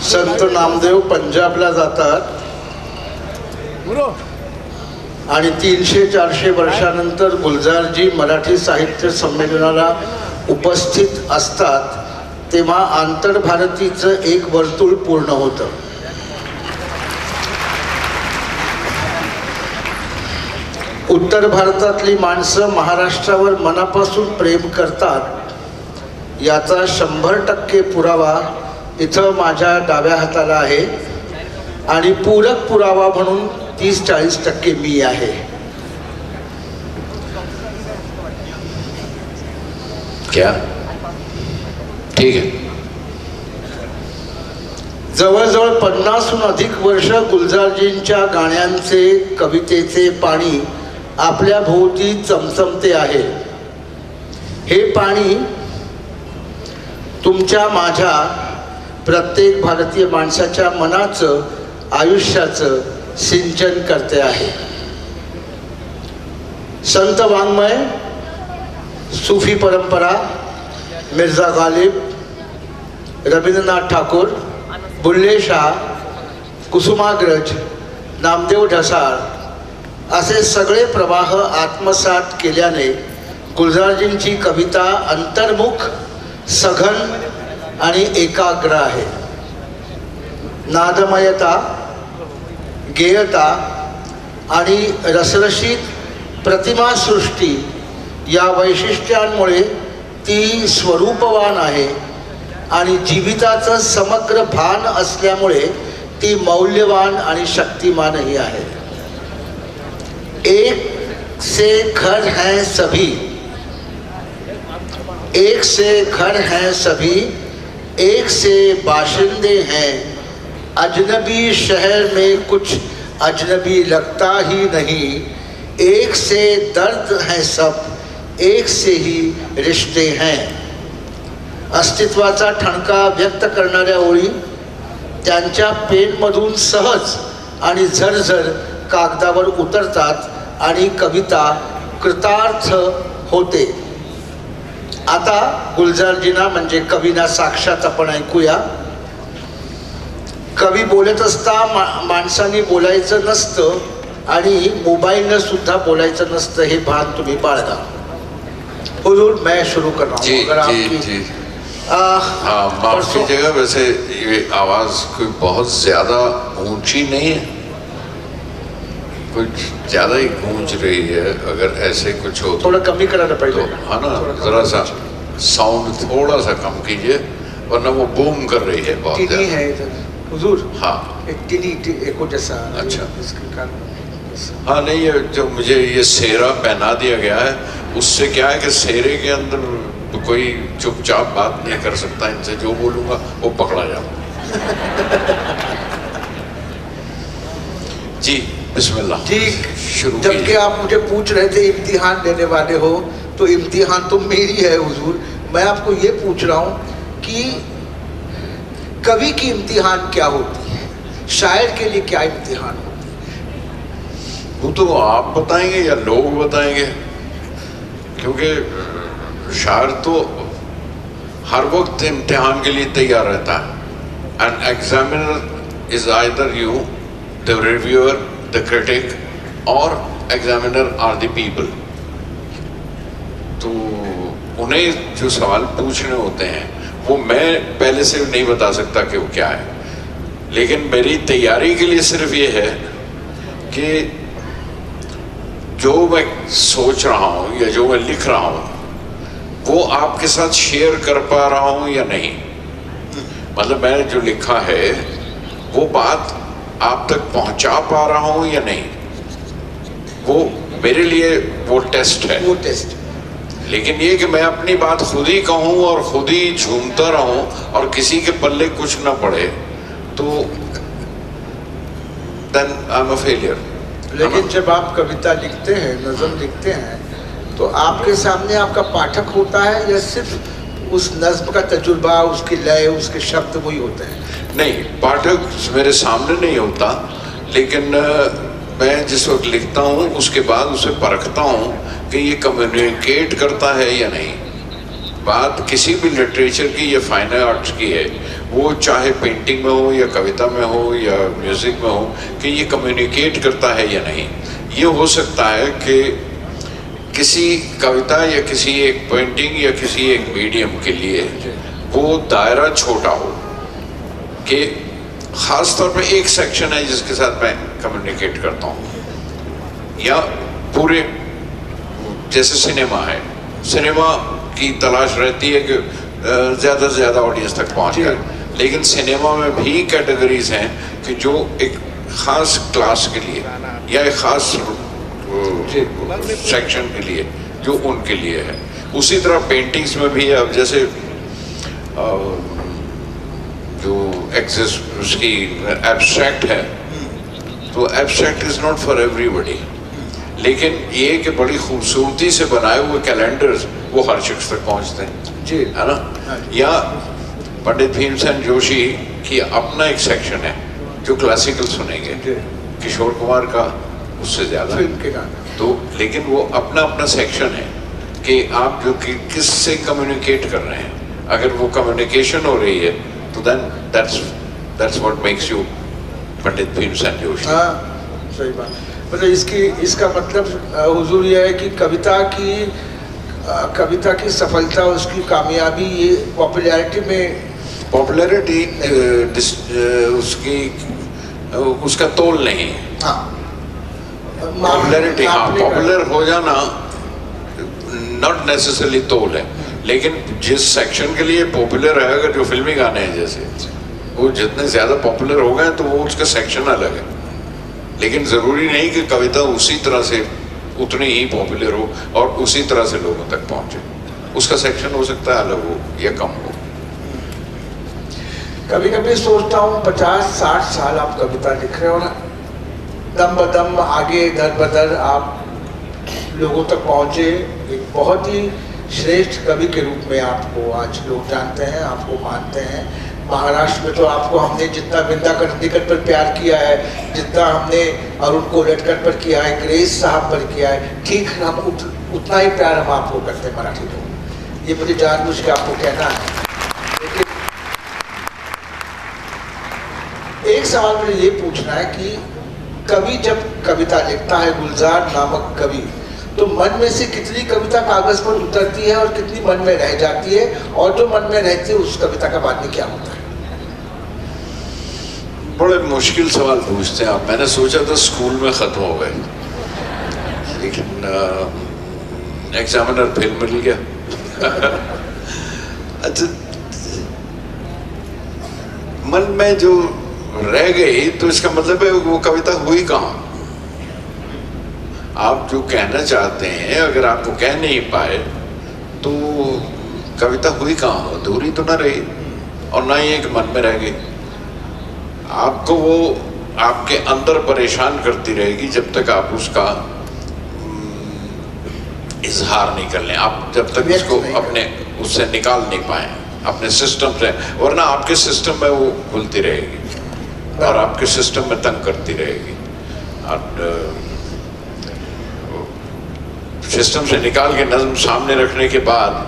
संत नामदेव पंजाबला जातात आणि 300-400 वर्षानंतर गुलजारजी मराठी साहित्य संमेलनाला उपस्थित असतात, तेव्हा आंतरभारतीचं एक वर्तुळ पूर्ण होतं. उत्तर भारतातली माणसं महाराष्ट्रावर मनापासून प्रेम करतात याचा 100% पुरावा इथं माझ्या डाव्या हाताला आहे आणि पूरक पुरावा म्हणून 30-40% मी आहे. क्या ठीक आहे. जवळजवळ 50हून अधिक वर्ष गुलजारजींच्या गाण्यांचे कवितेचे पाणी आपल्या भोवती चमचमते आहे. हे पाणी तुमच्या माझ्या प्रत्येक भारतीय माणसाच्या मनाचं आयुष्याचं सिंचन करते आहे. संत वाङ्मय, सूफी परंपरा, मिर्झा गालिब, रवींद्रनाथ ठाकूर, बुल्ले शाह, कुसुमाग्रज, नामदेव ढसाळ असे सगळे प्रवाह आत्मसात केल्याने गुलजारजींची कविता अंतर्मुख, सघन आणि एकाग्र आहे. नादमयता, गेयता आणि रसरशीत प्रतिमासृष्टी या वैशिष्ट्यांमुळे ती स्वरूपवान आहे आणि जीविताचं समग्र भान असल्यामुळे ती मौल्यवान आणि शक्तिमानही आहे. एक से घर हैं सभी, एक से घर हैं सभी, एक से बाशिंदे हैं. अजनबी शहर में कुछ अजनबी लगता ही नहीं. एक से दर्द हैं सब, एक से ही रिश्ते हैं. अस्तित्वाचा ठणका व्यक्त करणाऱ्या ओळी त्यांच्या पेनमधून सहज आणि झरझर कागदावर उतरतात आणि कविता कृतार्थ होते. आता गुलजारजींना म्हणजे कवींना साक्षात आपण ऐकूया. कवी बोलत असता माणसांनी बोलायचं नसतं आणि मोबाईलनं सुद्धा बोलायचं नसतं, हे भान तुम्ही बाळगा. हुजूर, मैं शुरू कर रहा हूँ. अगर आपकी माफ कीजिएगा, वैसे ये आवाज कोई बहुत ज्यादा ऊंची नहीं है, कुछ ज्यादा ही गूंज रही है. अगर ऐसे कुछ हो थोड़ा कमी कराना पड़ेगा. तो है ना, जरा सा साउंड थोड़ा सा कम कीजिए, वरना वो बूम कर रही है बहुत टिनी है इधर हुजूर. हाँ, एक टिनी एको जैसा. अच्छा. इसके कारण हाँ नहीं, ये जो मुझे ये सेहरा पहना दिया गया है, उससे क्या है कि सेहरे के अंदर तो कोई चुपचाप बात नहीं कर सकता. इनसे जो बोलूंगा वो पकड़ा जाऊंगा. जी बिस्मिल्लाह. ठीक. शुरू जबकि कीजिए. आप मुझे पूछ रहे थे इम्तिहान देने वाले हो, तो इम्तिहान तो मेरी है हुजूर. मैं आपको ये पूछ रहा हूँ कि कवि की इम्तिहान क्या होती है, शायर के लिए क्या इम्तिहान होती है? वो तो आप बताएंगे या लोग बताएंगे, क्योंकि शायर तो हर वक्त इम्तिहान के लिए तैयार रहता है. An examiner is either you, the reviewer, the critic, और एग्जामिनर आर द पीपल. तो उन्हें जो सवाल पूछने होते हैं वो मैं पहले से नहीं बता सकता कि वो क्या है, लेकिन मेरी तैयारी के लिए सिर्फ ये है कि जो मैं सोच रहा हूँ या जो मैं लिख रहा हूँ वो आपके साथ शेयर कर पा रहा हूँ या नहीं. मतलब मैंने जो लिखा है वो बात आप तक पहुँचा पा रहा हूँ या नहीं, वो मेरे लिए वो टेस्ट है. वो टेस्ट. लेकिन ये कि मैं अपनी बात खुद ही कहूँ और खुद ही झूमता रहूँ और किसी के पल्ले कुछ ना पड़े, तो then I'm a failure. लेकिन जब आप कविता लिखते हैं, नज़म लिखते हैं, तो आपके सामने आपका पाठक होता है या सिर्फ उस नज्म का तजुर्बा, उसकी लय, उसके शब्द वही होते हैं? नहीं, पाठक मेरे सामने नहीं होता, लेकिन मैं जिस वक्त लिखता हूँ उसके बाद उसे परखता हूँ कि ये कम्युनिकेट करता है या नहीं. बात किसी भी लिटरेचर की या फाइन आर्ट्स की है, वो चाहे पेंटिंग में हो या कविता में हो या म्यूज़िक में हो, कि ये कम्युनिकेट करता है या नहीं। ये हो सकता है कि किसी कविता या किसी एक पेंटिंग या किसी एक मीडियम के लिए वो दायरा छोटा हो, कि ख़ास तौर पे एक सेक्शन है जिसके साथ मैं कम्युनिकेट करता हूँ, या पूरे जैसे सिनेमा है, सिनेमा की तलाश रहती है कि ज़्यादा से ज़्यादा ऑडियंस तक पहुँच जाए, लेकिन सिनेमा में भी कैटेगरीज हैं कि जो एक ख़ास क्लास के लिए या एक ख़ास सेक्शन के लिए जो उनके लिए है। उसी तरह पेंटिंग्स में भी अब जैसे जो एग्जिस्ट उसकी एब्स्ट्रैक्ट है, तो abstract is not for everybody, लेकिन ये कि बड़ी खूबसूरती से बनाए हुए कैलेंडर्स वो हर शख्स तक पहुंचते हैं जी, है ना। या पंडित भीमसेन जोशी की अपना एक सेक्शन है जो क्लासिकल सुनेंगे, किशोर कुमार का उससे ज़्यादा फिल्म के गाने, तो लेकिन वो अपना अपना सेक्शन है कि आप जो कि किससे कम्युनिकेट कर रहे हैं। अगर वो कम्युनिकेशन हो रही है तो then that's what makes you Pandit Bhimsen Joshi. हाँ, सही बात। मतलब इसका मतलब हुजूर ये है कि कविता की सफलता, उसकी कामयाबी ये पॉपुलैरिटी उसका तोल नहीं। हाँ, पॉपुलैरिटी, हाँ, पॉपुलर हो जाना नॉट नेसेसरली तोल है, लेकिन जिस सेक्शन के लिए पॉपुलर है, अगर जो फिल्मी गाने हैं जैसे, वो जितने ज़्यादा पॉपुलर हो गए तो वो उसका सेक्शन अलग है, लेकिन ज़रूरी नहीं कि कविता उसी तरह से उतनी ही पॉपुलर हो और उसी तरह से लोगों तक पहुंचे। उसका सेक्शन हो सकता है अलग हो या कम हो। कभी कभी सोचता हूँ 50-60 साल आप कविता लिख रहे हो ना, दम बदम आगे दर बदर आप लोगों तक पहुँचे, एक बहुत ही श्रेष्ठ कवि के रूप में आपको आज लोग जानते हैं, आपको मानते हैं। महाराष्ट्र में तो आपको हमने जितना वृंदा कर्णिकर पर प्यार किया है, जितना हमने अरुण कोलटकर पर किया है, ग्रेस साहब पर किया है, ठीक हम उतना ही प्यार हम आपको करते हैं मराठी लोग। ये मुझे जानबूझ के आपको कहना है। लेकिन एक सवाल मुझे ये पूछना है कि कवि जब कविता लिखता है, गुलजार नामक कवि, तो मन में से कितनी कविता कागज पर उतरती है और कितनी मन में रह जाती है, और जो मन में रहती है उस कविता का बाद में क्या होता है? बड़े मुश्किल सवाल पूछते हैं आप। मैंने सोचा था स्कूल में ख़त्म हो गए, लेकिन एग्जामिनर फेल मिल गया। अच्छा, मन में जो रह गई तो इसका मतलब है वो कविता हुई कहाँ? आप जो कहना चाहते हैं अगर आप वो कह नहीं पाए तो कविता हुई कहाँ? अधूरी तो ना रही, और ना ही एक मन में रह गई। आपको वो आपके अंदर परेशान करती रहेगी जब तक आप उसका इजहार नहीं कर लें, आप जब तक उसको अपने उससे निकाल नहीं पाए अपने सिस्टम से, वरना आपके सिस्टम में वो घुलती रहेगी और आपके सिस्टम में तंग करती रहेगी। और सिस्टम से निकाल के नज़्म सामने रखने के बाद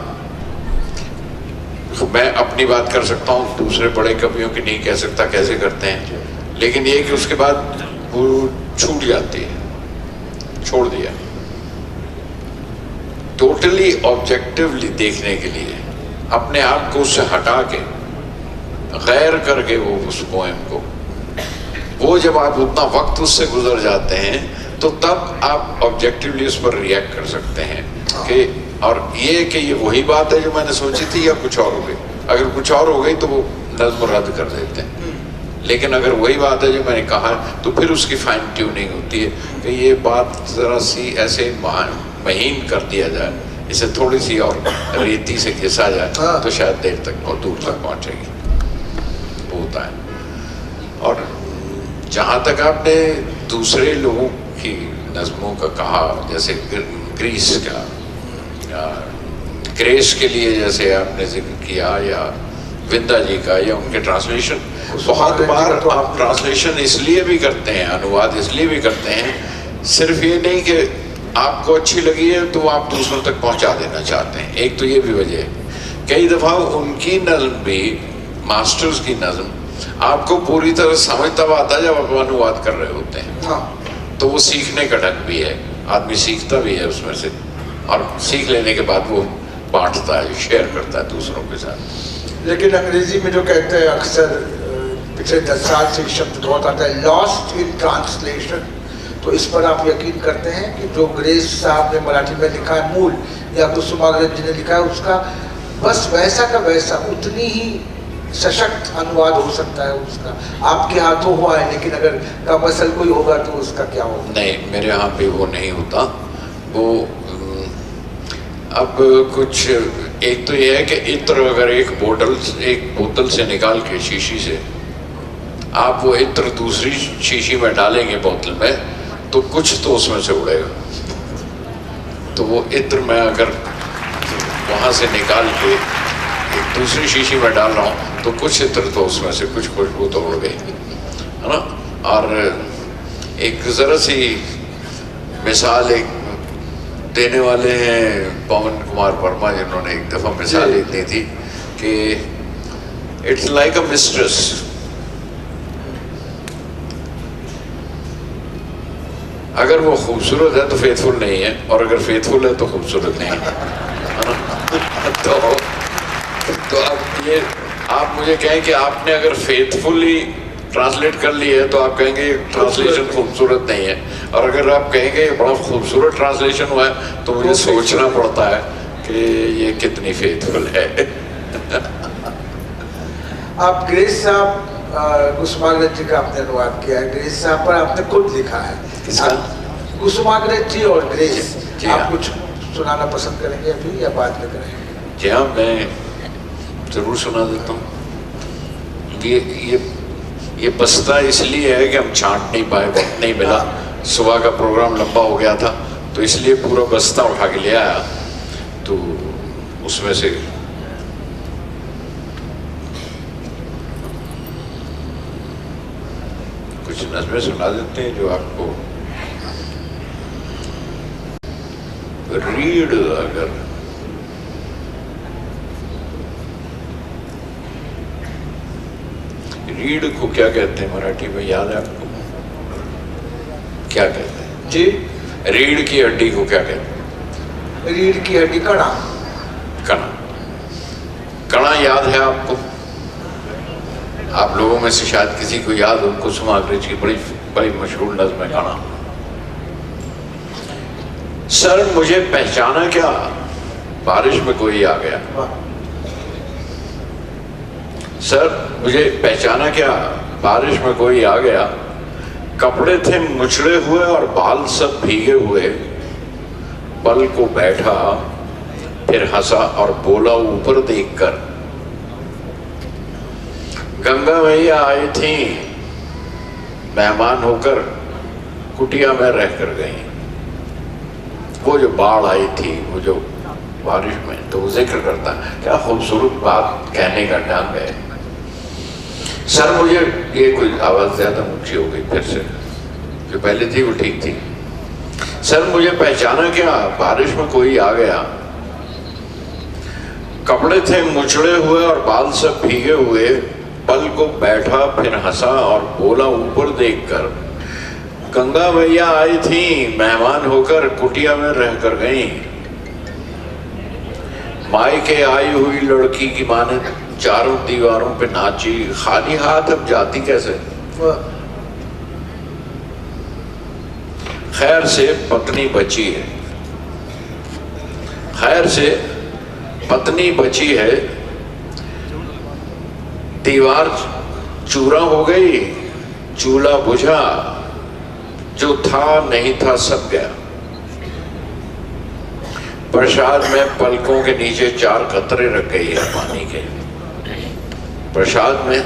मैं अपनी बात कर सकता हूँ, दूसरे बड़े कवियों की नहीं कह सकता कैसे करते हैं, लेकिन ये कि उसके बाद वो छूट जाती है, छोड़ दिया। टोटली ऑब्जेक्टिवली देखने के लिए अपने आप को उससे हटा के गैर करके वो उस पोएम को, वो जब आप उतना वक्त उससे गुजर जाते हैं तो तब आप ऑब्जेक्टिवली उस पर रिएक्ट कर सकते हैं कि, और ये कि ये वही बात है जो मैंने सोची थी या कुछ और हो गई। अगर कुछ और हो गई तो वो नज़्म रद्द कर देते हैं, लेकिन अगर वही बात है जो मैंने कहा तो फिर उसकी फाइन ट्यूनिंग होती है कि ये बात ज़रा सी ऐसे महीन कर दिया जाए, इसे थोड़ी सी और रेती से घिसा जाए तो शायद देर तक बहुत दूर तक पहुँचेगी, वो होता है। और जहाँ तक आपने दूसरे लोगों की नज़्मों का कहा, जैसे ग्रीस का ग्रेस के लिए जैसे आपने जिक्र किया, या विंदा जी का, या उनके ट्रांसलेशन, बहुत बार आप ट्रांसलेशन इसलिए भी करते हैं, अनुवाद इसलिए भी करते हैं, सिर्फ ये नहीं कि आपको अच्छी लगी है तो आप दूसरों तक पहुंचा देना चाहते हैं, एक तो ये भी वजह है, कई दफ़ा उनकी नज़्म भी, मास्टर्स की नज़्म आपको पूरी तरह समझ तब आता है जब आप अनुवाद कर रहे होते हैं। हाँ, तो वो सीखने का ढंग भी है, आदमी सीखता भी है उसमें से, और सीख लेने के बाद वो बांटता है, शेयर करता है दूसरों के साथ। लेकिन अंग्रेजी में जो कहते हैं अक्सर पिछले 10 साल से शब्द बहुत आता है, लॉस्ट इन ट्रांसलेशन, तो इस पर आप यकीन करते हैं कि जो ग्रेस साहब ने मराठी में लिखा है मूल, या कुसुमाग्रज जी ने लिखा है, उसका बस वैसा का वैसा उतनी ही सशक्त अनुवाद हो सकता है उसका? आपके हाथों हुआ है, लेकिन अगर कम असल कोई होगा तो उसका क्या होगा? नहीं, मेरे यहाँ पे वो नहीं होता। वो अब कुछ, एक तो ये है कि इत्र अगर एक बोतल से निकाल के शीशी से आप वो इत्र दूसरी शीशी में डालेंगे बोतल में, तो कुछ तो उसमें से उड़ेगा। तो वो इत्र मैं अगर वहाँ से निकाल के एक दूसरी शीशी में डाल रहा हूँ तो कुछ इत्र तो उसमें से कुछ खुशबू तो उड़ गई, है ना। और एक ज़रा सी मिसाल एक देने वाले हैं पवन कुमार वर्मा, जिन्होंने एक दफ़ा मिसाल दी थी कि इट्स लाइक अ मिस्ट्रेस। अगर वो खूबसूरत है तो फेथफुल नहीं है, और अगर फेथफुल है तो खूबसूरत नहीं है ना। तो अब ये आप मुझे कहें कि आपने अगर फेथफुली ट्रांसलेट कर ली है तो आप कहेंगे ट्रांसलेशन खूबसूरत नहीं है, और अगर आप कहेंगे बड़ा खूबसूरत ट्रांसलेशन हुआ है तो मुझे सोचना पड़ता है कि ये कितनी फेथफुल है। आप ग्रेस साहब, कुसुमाग्रज जी का आपने अनुवाद किया है, ग्रेस साहब पर आपने खुद लिखा है। किसका? कुसुमाग्रज जी और ग्रेस। जी आप हाँ। कुछ सुनाना पसंद करेंगे अभी या बाद में करेंगे? जी हाँ, मैं ज़रूर सुना देता हूँ। ये बस्ता इसलिए है कि हम छांट नहीं पाए, वक्त नहीं मिला, सुबह का प्रोग्राम लंबा हो गया था, तो इसलिए पूरा बस्ता उठा के ले आया। तो उसमें से कुछ नज़में सुना देते हैं जो आपको रीड, अगर रीढ़ को क्या कहते हैं मराठी में, याद है आपको? क्या कहते हैं जी? रीढ़ की हड्डी को क्या कहते हैं? रीढ़ की हड्डी, कड़ा। कणा। कणा याद है आपको? आप लोगों में से शायद किसी को याद हो, कुसुमाग्रज की बड़ी बड़ी मशहूर नज़्म है कणा। सर मुझे पहचाना क्या, बारिश में कोई आ गया। सर मुझे पहचाना क्या, बारिश में कोई आ गया। कपड़े थे मुचड़े हुए और बाल सब भीगे हुए। पल को बैठा फिर हंसा और बोला ऊपर देखकर, गंगा मैया आई थी मेहमान होकर, कुटिया में रह कर गई। वो जो बाढ़ आई थी, वो जो बारिश में, तो वो जिक्र करता है। क्या खूबसूरत बात कहने का ढंग है। सर मुझे, ये कोई आवाज़ ज़्यादा ऊंची हो गई, फिर से जो पहले थी वो ठीक थी। सर मुझे पहचाना क्या, बारिश में कोई आ गया। कपड़े थे मुचड़े हुए और बाल सब भीगे हुए। पल को बैठा फिर हंसा और बोला ऊपर देखकर, गंगा मैया आई थी मेहमान होकर, कुटिया में रह कर गई। मायके आई हुई लड़की की माँ ने चारों दीवारों पे नाची। खाली हाथ अब जाती कैसे। खैर से पत्नी बची है, खैर से पत्नी बची है। दीवार चूरा हो गई, चूल्हा बुझा, जो था नहीं था सब गया। प्रसाद में पलकों के नीचे 4 कतरे रख गई है पानी के। प्रसाद में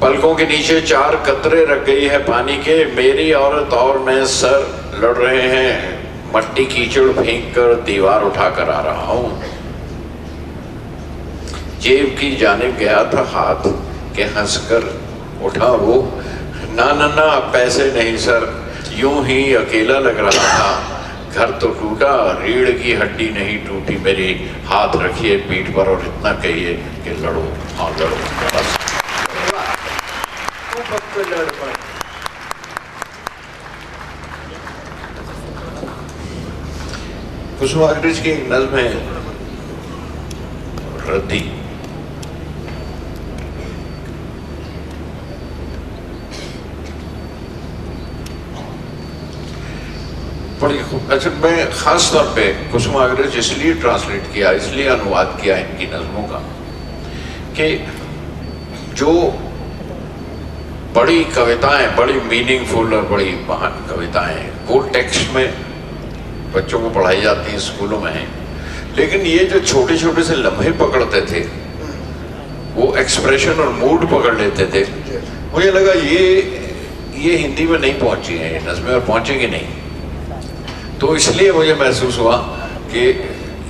पलकों के नीचे 4 कतरे रख गई है पानी के। मेरी औरत और मैं सर लड़ रहे हैं, मट्टी कीचड़ फेंक कर दीवार उठाकर आ रहा हूं। जेब की जानिब गया था हाथ के हंसकर उठा वो, ना ना ना पैसे नहीं सर, यूं ही अकेला लग रहा था। घर तो टूटा, रीढ़ की हड्डी नहीं टूटी मेरी, हाथ रखिए पीठ पर और इतना कहिए कि लड़ो, हाँ लड़ो बस। लड़ पड़े। कुसुमाग्रज की एक नज़्म है रद्दी। बड़ी अच्छा, मैं खास तौर पे कुसुमाग्रज इसलिए ट्रांसलेट किया, इसलिए अनुवाद किया इनकी नज़्मों का कि जो बड़ी कविताएं, बड़ी मीनिंगफुल और बड़ी महान कविताएं वो टेक्स्ट में बच्चों को पढ़ाई जाती हैं, स्कूलों में हैं, लेकिन ये जो छोटे छोटे से लम्हे पकड़ते थे, वो एक्सप्रेशन और मूड पकड़ लेते थे, मुझे लगा ये हिंदी में नहीं पहुंची हैं ये नज़्में और पहुंचेंगी नहीं। तो इसलिए मुझे महसूस हुआ कि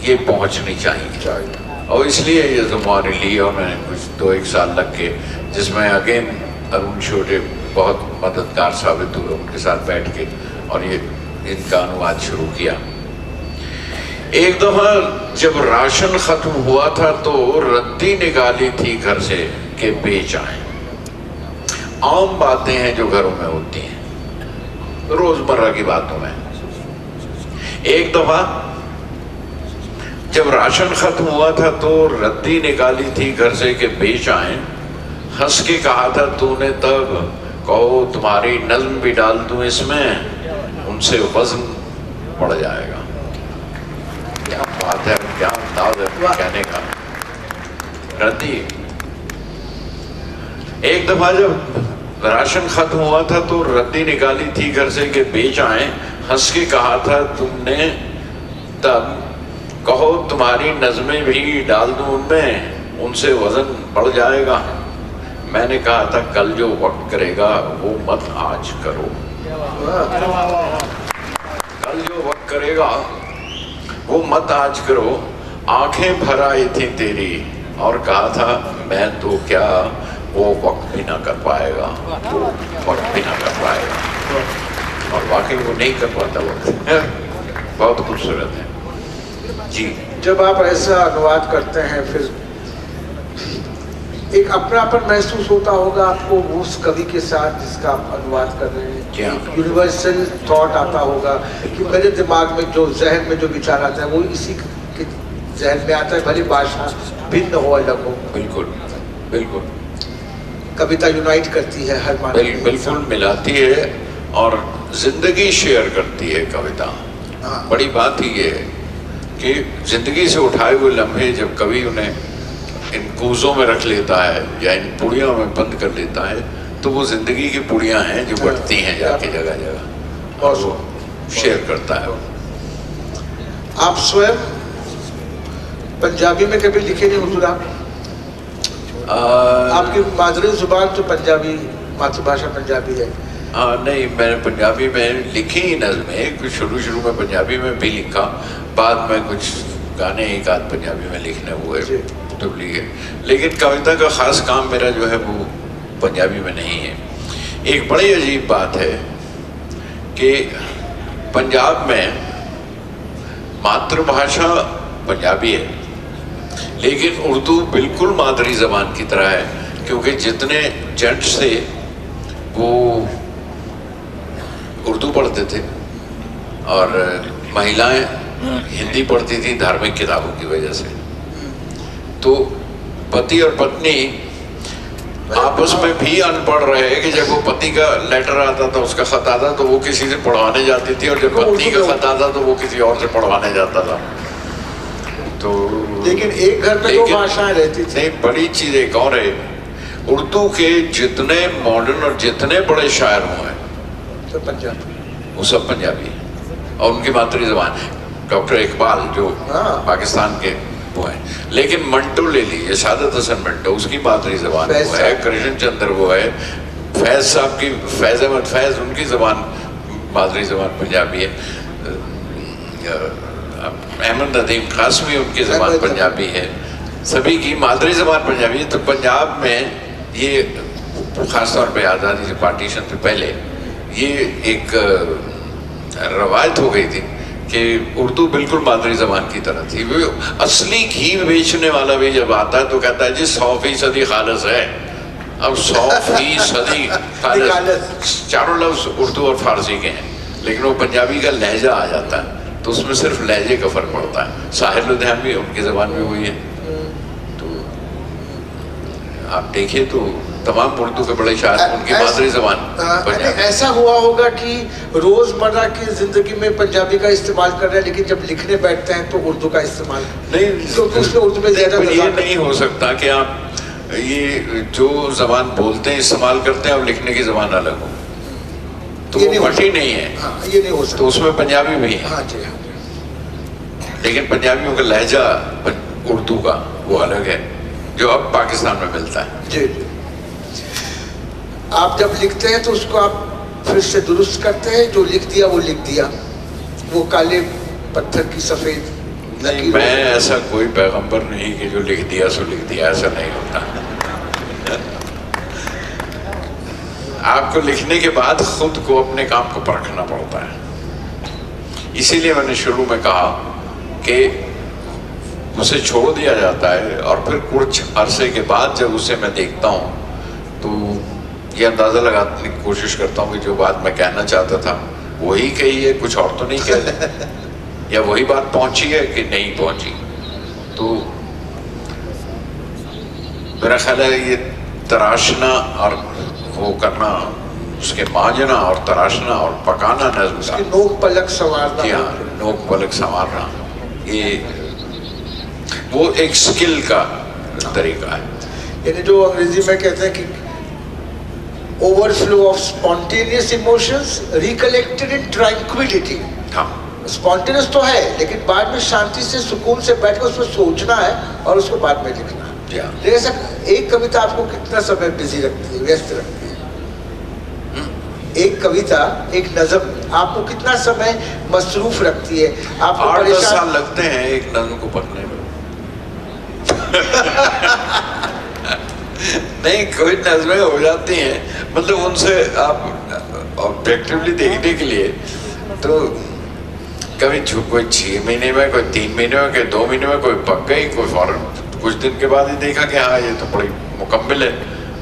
ये पहुंचनी चाहिए और इसलिए ये ज़ुबान ली और मैंने कुछ 2-1 साल लग के, जिसमें अगेन अरुण छोटे बहुत मददगार साबित हुए, उनके साथ बैठ के और ये इनका अनुवाद शुरू किया। एक दफ़ा जब राशन ख़त्म हुआ था तो रद्दी निकाली थी घर से कि बेच आए। आम बातें हैं जो घरों में होती हैं, रोज़मर्रा की बातों में। एक दफ़ा जब राशन ख़त्म हुआ था तो रद्दी निकाली थी घर से कि बेच आए। हंस के कहा था तूने तब, कहो तुम्हारी नज़्म भी डाल दूं इसमें, उनसे वज़न बढ़ जाएगा। क्या बात है, क्या अंदाज है कहने का। रद्दी। एक दफ़ा जब राशन ख़त्म हुआ था तो रद्दी निकाली थी घर से कि बेच आए। हंस के कहा था तुमने तब, कहो तुम्हारी नज़में भी डाल दूं उनमें, उनसे वज़न बढ़ जाएगा। मैंने कहा था कल जो वक्त करेगा वो मत आज करो। कल जो वक्त करेगा वो मत आज करो। आंखें भर आई थी तेरी और कहा था मैं तो क्या, वो वक्त भी ना कर पाएगा, वो वक्त भी ना कर पाएगा। और वाकई वो नहीं कर पाता वक्त। बहुत खूबसूरत है जी। जब आप ऐसा अनुवाद करते हैं फिर एक अपनापन महसूस होता होगा आपको उस कवि के साथ जिसका आप अनुवाद कर रहे हैं। क्या यूनिवर्सल थॉट आता होगा कि मेरे दिमाग में जो जहन में जो विचार आता है वो इसी के जहन में आता है, भले भाषा भिन्न हो, अलग हो। बिल्कुल बिल्कुल। कविता यूनाइट करती है हर मानव को। बिल्कुल मिलाती है और जिंदगी शेयर करती है कविता। बड़ी बात ही ये है कि जिंदगी से उठाए हुए लम्हे जब कवि उन्हें इन कूजों में रख लेता है या इन पुड़ियों में बंद कर लेता है तो वो जिंदगी की पुड़ियाँ हैं जो बढ़ती हैं जाके जगह जगह, और वो शेयर करता है। आप स्वयं पंजाबी में कभी लिखे नहीं हुजूर? आप आपकी मादरी जुबान तो पंजाबी, मातृभाषा पंजाबी है। हाँ नहीं, मैंने पंजाबी में लिखी ही नज़में, कुछ शुरू में पंजाबी में भी लिखा, बाद में कुछ गाने एक आध पंजाबी में लिखने हुए तो लिए, लेकिन कविता का ख़ास काम मेरा जो है वो पंजाबी में नहीं है। एक बड़ी अजीब बात है कि पंजाब में मातृभाषा पंजाबी है, लेकिन उर्दू बिल्कुल मादरी ज़बान की तरह है, क्योंकि जितने जेंट्स थे वो उर्दू पढ़ते थे और महिलाएं हिंदी पढ़ती थी धार्मिक किताबों की वजह से। तो पति और पत्नी आपस में भी अनपढ़ रहे कि जब वो पति का लेटर आता था, उसका खत आता तो वो किसी से पढ़वाने जाती थी, और जब पत्नी का खत आता तो वो किसी और से पढ़वाने जाता था। तो लेकिन एक घर में दो भाषाएं रहती थी। नहीं, बड़ी चीज एक और है, उर्दू के जितने मॉडर्न और जितने बड़े शायर हुए तो पंजाबी, वो सब पंजाबी है और उनकी मातृ ज़बान। डॉक्टर इकबाल जो पाकिस्तान के वो है, लेकिन मंटो ले लीजिए, सादत हसन मंटो, उसकी मातृ ज़बान वो है, कृष्ण चंद्र वो है, फैज़ साहब की, फैज़ अहमद फैज़, उनकी ज़बान मातृ ज़बान पंजाबी है, अहमद नदीम कासमी उनकी ज़बान पंजाबी है, सभी की मातृ ज़बान पंजाबी है। तो पंजाब में ये ख़ास तौर पे आज़ादी से, पार्टीशन से पहले ये एक रवायत हो गई थी कि उर्दू बिल्कुल मादरी जबान की तरह थी। वो असली घी बेचने वाला भी जब आता है तो कहता है जी 100% खालिस है। अब 100% खालिस, चारों लफ्ज उर्दू और फारसी के हैं, लेकिन वो पंजाबी का लहजा आ जाता है तो उसमें सिर्फ लहजे का फर्क पड़ता है। साहिर लुधियान भी उनकी जबान में वही है। तो आप देखिए तो तमाम उर्दू के बड़े शायर उनकी मादरी जबान। ऐसा हुआ होगा कि रोजमर्रा की जिंदगी में पंजाबी का इस्तेमाल कर रहे हैं, लेकिन जब लिखने बैठते हैं तो उर्दू का इस्तेमाल नहीं, तो उसमें उर्दू में ज्यादा ये नहीं हो सकता कि आप ये जो जबान बोलते हैं इस्तेमाल करते हैं और लिखने की जबान अलग हो, तो वो मटी नहीं है। ये नहीं हो सकता। तो उसमें पंजाबी भी है। हाँ जी, हाँ। लेकिन पंजाबियों का लहजा उर्दू का वो अलग है जो अब पाकिस्तान में मिलता है। जी। आप जब लिखते हैं तो उसको आप फिर से दुरुस्त करते हैं, जो लिख दिया वो लिख दिया, वो काले पत्थर की सफेद नहीं, मैं ऐसा कोई पैगंबर नहीं कि जो लिख दिया सो लिख दिया, ऐसा नहीं होता। आपको लिखने के बाद खुद को अपने काम को परखना पड़ता है। इसीलिए मैंने शुरू में कहा कि उसे छोड़ दिया जाता है और फिर कुछ अरसे के बाद जब उसे मैं देखता हूँ तो ये अंदाज़ा लगाने की कोशिश करता हूँ कि जो बात मैं कहना चाहता था वही कही है, कुछ और तो नहीं कह रहे, या वही बात पहुँची है कि नहीं पहुँची। तो मेरा ख्याल है ये तराशना और वो करना, उसके मांझना और तराशना और पकाना नज़्म का, नोक पलक संवारना। हाँ, नोक पलक संवारना, ये वो एक स्किल का तरीका है। यानी जो अंग्रेजी में कहते हैं कि overflow of spontaneous emotions recollected in tranquillity. हाँ, स्पॉन्टेनियस तो है, लेकिन बाद में शांति से सुकून से बैठ कर उसमें सोचना है और उसको बाद में लिखना है। लेकिन सर, एक कविता आपको कितना समय बिजी रखती है, व्यस्त रखती है? एक कविता, एक नज़म आपको कितना समय मसरूफ रखती है? आपको 8-10 साल लगते हैं एक नज़म को पढ़ने में। नहीं, कोई नज़में हो जाती हैं, मतलब उनसे आप ऑब्जेक्टिवली देखने के लिए तो कभी कोई 6 महीने में, कोई 3 महीने में, कोई 2 महीने में, कोई पक गई, कोई फौरन कुछ दिन के बाद ही देखा कि हाँ ये तो बड़ी मुकम्मल है,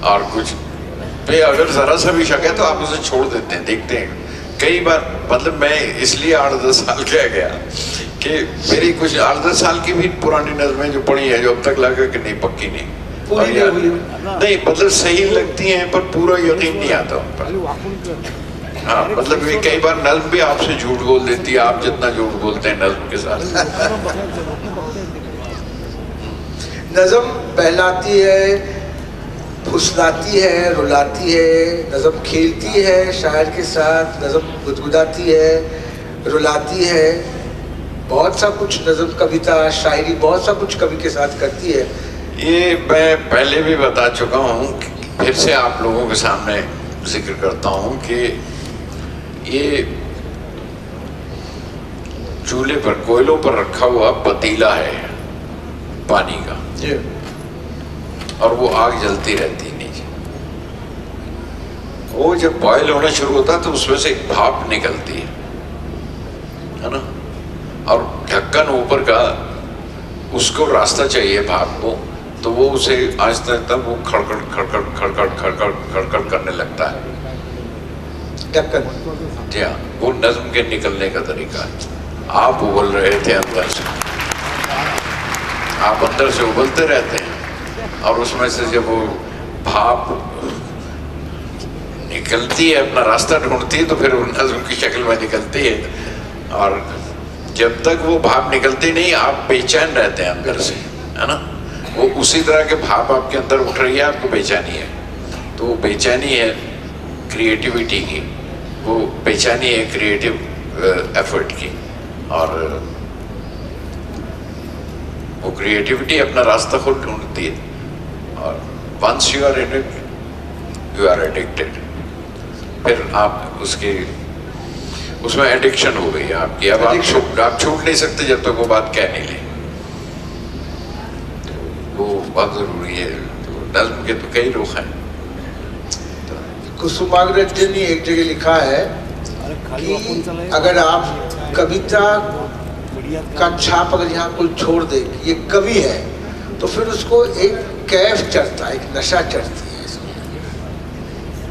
और कुछ पे अगर ज़रा सा भी शक है तो आप उसे छोड़ देते हैं, देखते हैं। कई बार मतलब मैं इसलिए 8-10 साल कह गया कि मेरी कुछ 8-10 साल की भी पुरानी नज़में जो पढ़ी है, जो अब तक लगा कि नहीं, पक्की नहीं, नहीं मतलब सही लगती हैं पर पूरा यकीन नहीं आता उन पर। हाँ, मतलब ये कई बार नज़्म भी आपसे झूठ बोल देती है, आप जितना झूठ बोलते हैं नज़्म के साथ। नज़म बहलाती है, फुसलाती है, रुलाती है, नज़म खेलती है शायर के साथ, नज़म गुदगुदाती है, रुलाती है, बहुत सा कुछ नज़म, कविता, शायरी, बहुत सा कुछ कवि के साथ करती है। ये मैं पहले भी बता चुका हूँ, फिर से आप लोगों के सामने जिक्र करता हूँ कि ये चूल्हे पर, कोयलों पर रखा हुआ पतीला है पानी का, और वो आग जलती रहती नीचे। वो जब बॉयल होना शुरू होता है तो उसमें से एक भाप निकलती है ना, और ढक्कन ऊपर का, उसको रास्ता चाहिए भाप को, तो वो उसे आहिस्ता आहिस्ता वो खड़खड़ खड़खड़ खड़खड़ खड़खड़ खड़खड़ करने लगता है ढक्कन। जी हाँ, वो नज़्म के निकलने का तरीका है। आप उबल रहे थे अंदर से, आप अंदर से उबलते रहते हैं, और उसमें से जब वो भाप निकलती है, अपना रास्ता ढूंढती है, तो फिर वो नज़्म की शक्ल में निकलती है। और जब तक वो भाप निकलती नहीं, आप बेचैन रहते हैं अंदर से, है ना। वो उसी तरह के भाप आपके अंदर उठ रही है, आपको बेचैनी है, तो वो बेचैनी है क्रिएटिविटी की, वो बेचैनी है क्रिएटिव एफर्ट की, और वो क्रिएटिविटी अपना रास्ता खुद ढूंढती है। और once you are in it, you are addicted. फिर आप उसमें एडिक्शन हो गई आपकी। अब आप छूट नहीं सकते जब तक वो बात कह नहीं ले। वो बहुत जरूरी है। तो नज़्म के तो कई रुख हैं। कुसुमाग्रज जी ने एक जगह लिखा है कि अगर आप कविता का छाप अगर यहाँ कोई छोड़ दे कि ये कवि है, तो फिर उसको एक कैफ चढ़ता है, एक नशा चढ़ती है इसमें।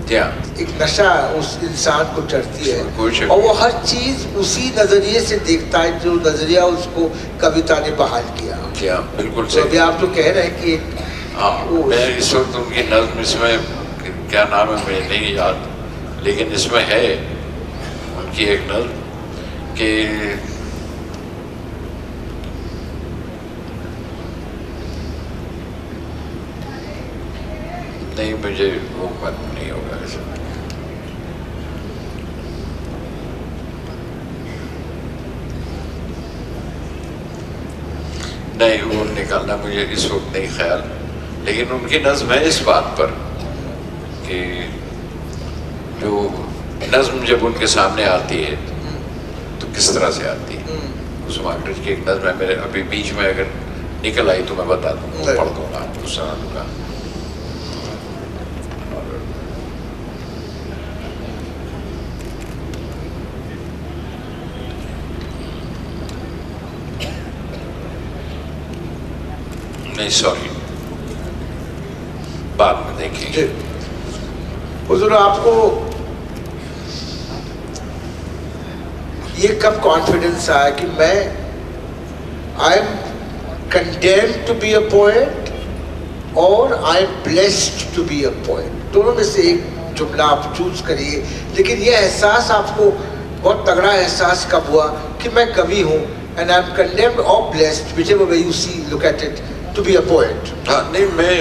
क्या एक नशा उस इंसान को चढ़ती है, कोई और वो हर चीज उसी नजरिए से देखता है जो नजरिया उसको कविता ने बहाल किया। क्या बिल्कुल तो अभी सही। आप जो कह रहे हैं कि हाँ, मैं इस वक्त उनकी नज्म इसमें क्या नाम है मुझे नहीं याद, लेकिन इसमें है उनकी एक नज्म कि नहीं, मुझे वो मत नहीं होगा ऐसा। नहीं, वो निकालना मुझे इस वक्त नहीं ख्याल, लेकिन उनकी नज्म है इस बात पर कि जो नज्म जब उनके सामने आती है तो किस तरह से आती है। उस्मान की एक नज्म है, मेरे अभी बीच में अगर निकल आई तो मैं बता दूंगा, पढ़ दूंगा आपको, सुना दूंगा। नहीं सॉरी, बाद में देखेंगे। हुजूर, आपको ये कब कॉन्फिडेंस आया कि मैं I am condemned to be a poet और I am blessed to be a poet? दोनों में से एक जुमला आप चूज करिए, लेकिन ये एहसास आपको बहुत तगड़ा एहसास कब हुआ कि मैं कवि हूँ, एंड आई एम कंडेम्ड और blessed, whichever way you see, look at it, to be a poet? हाँ, नहीं, मैं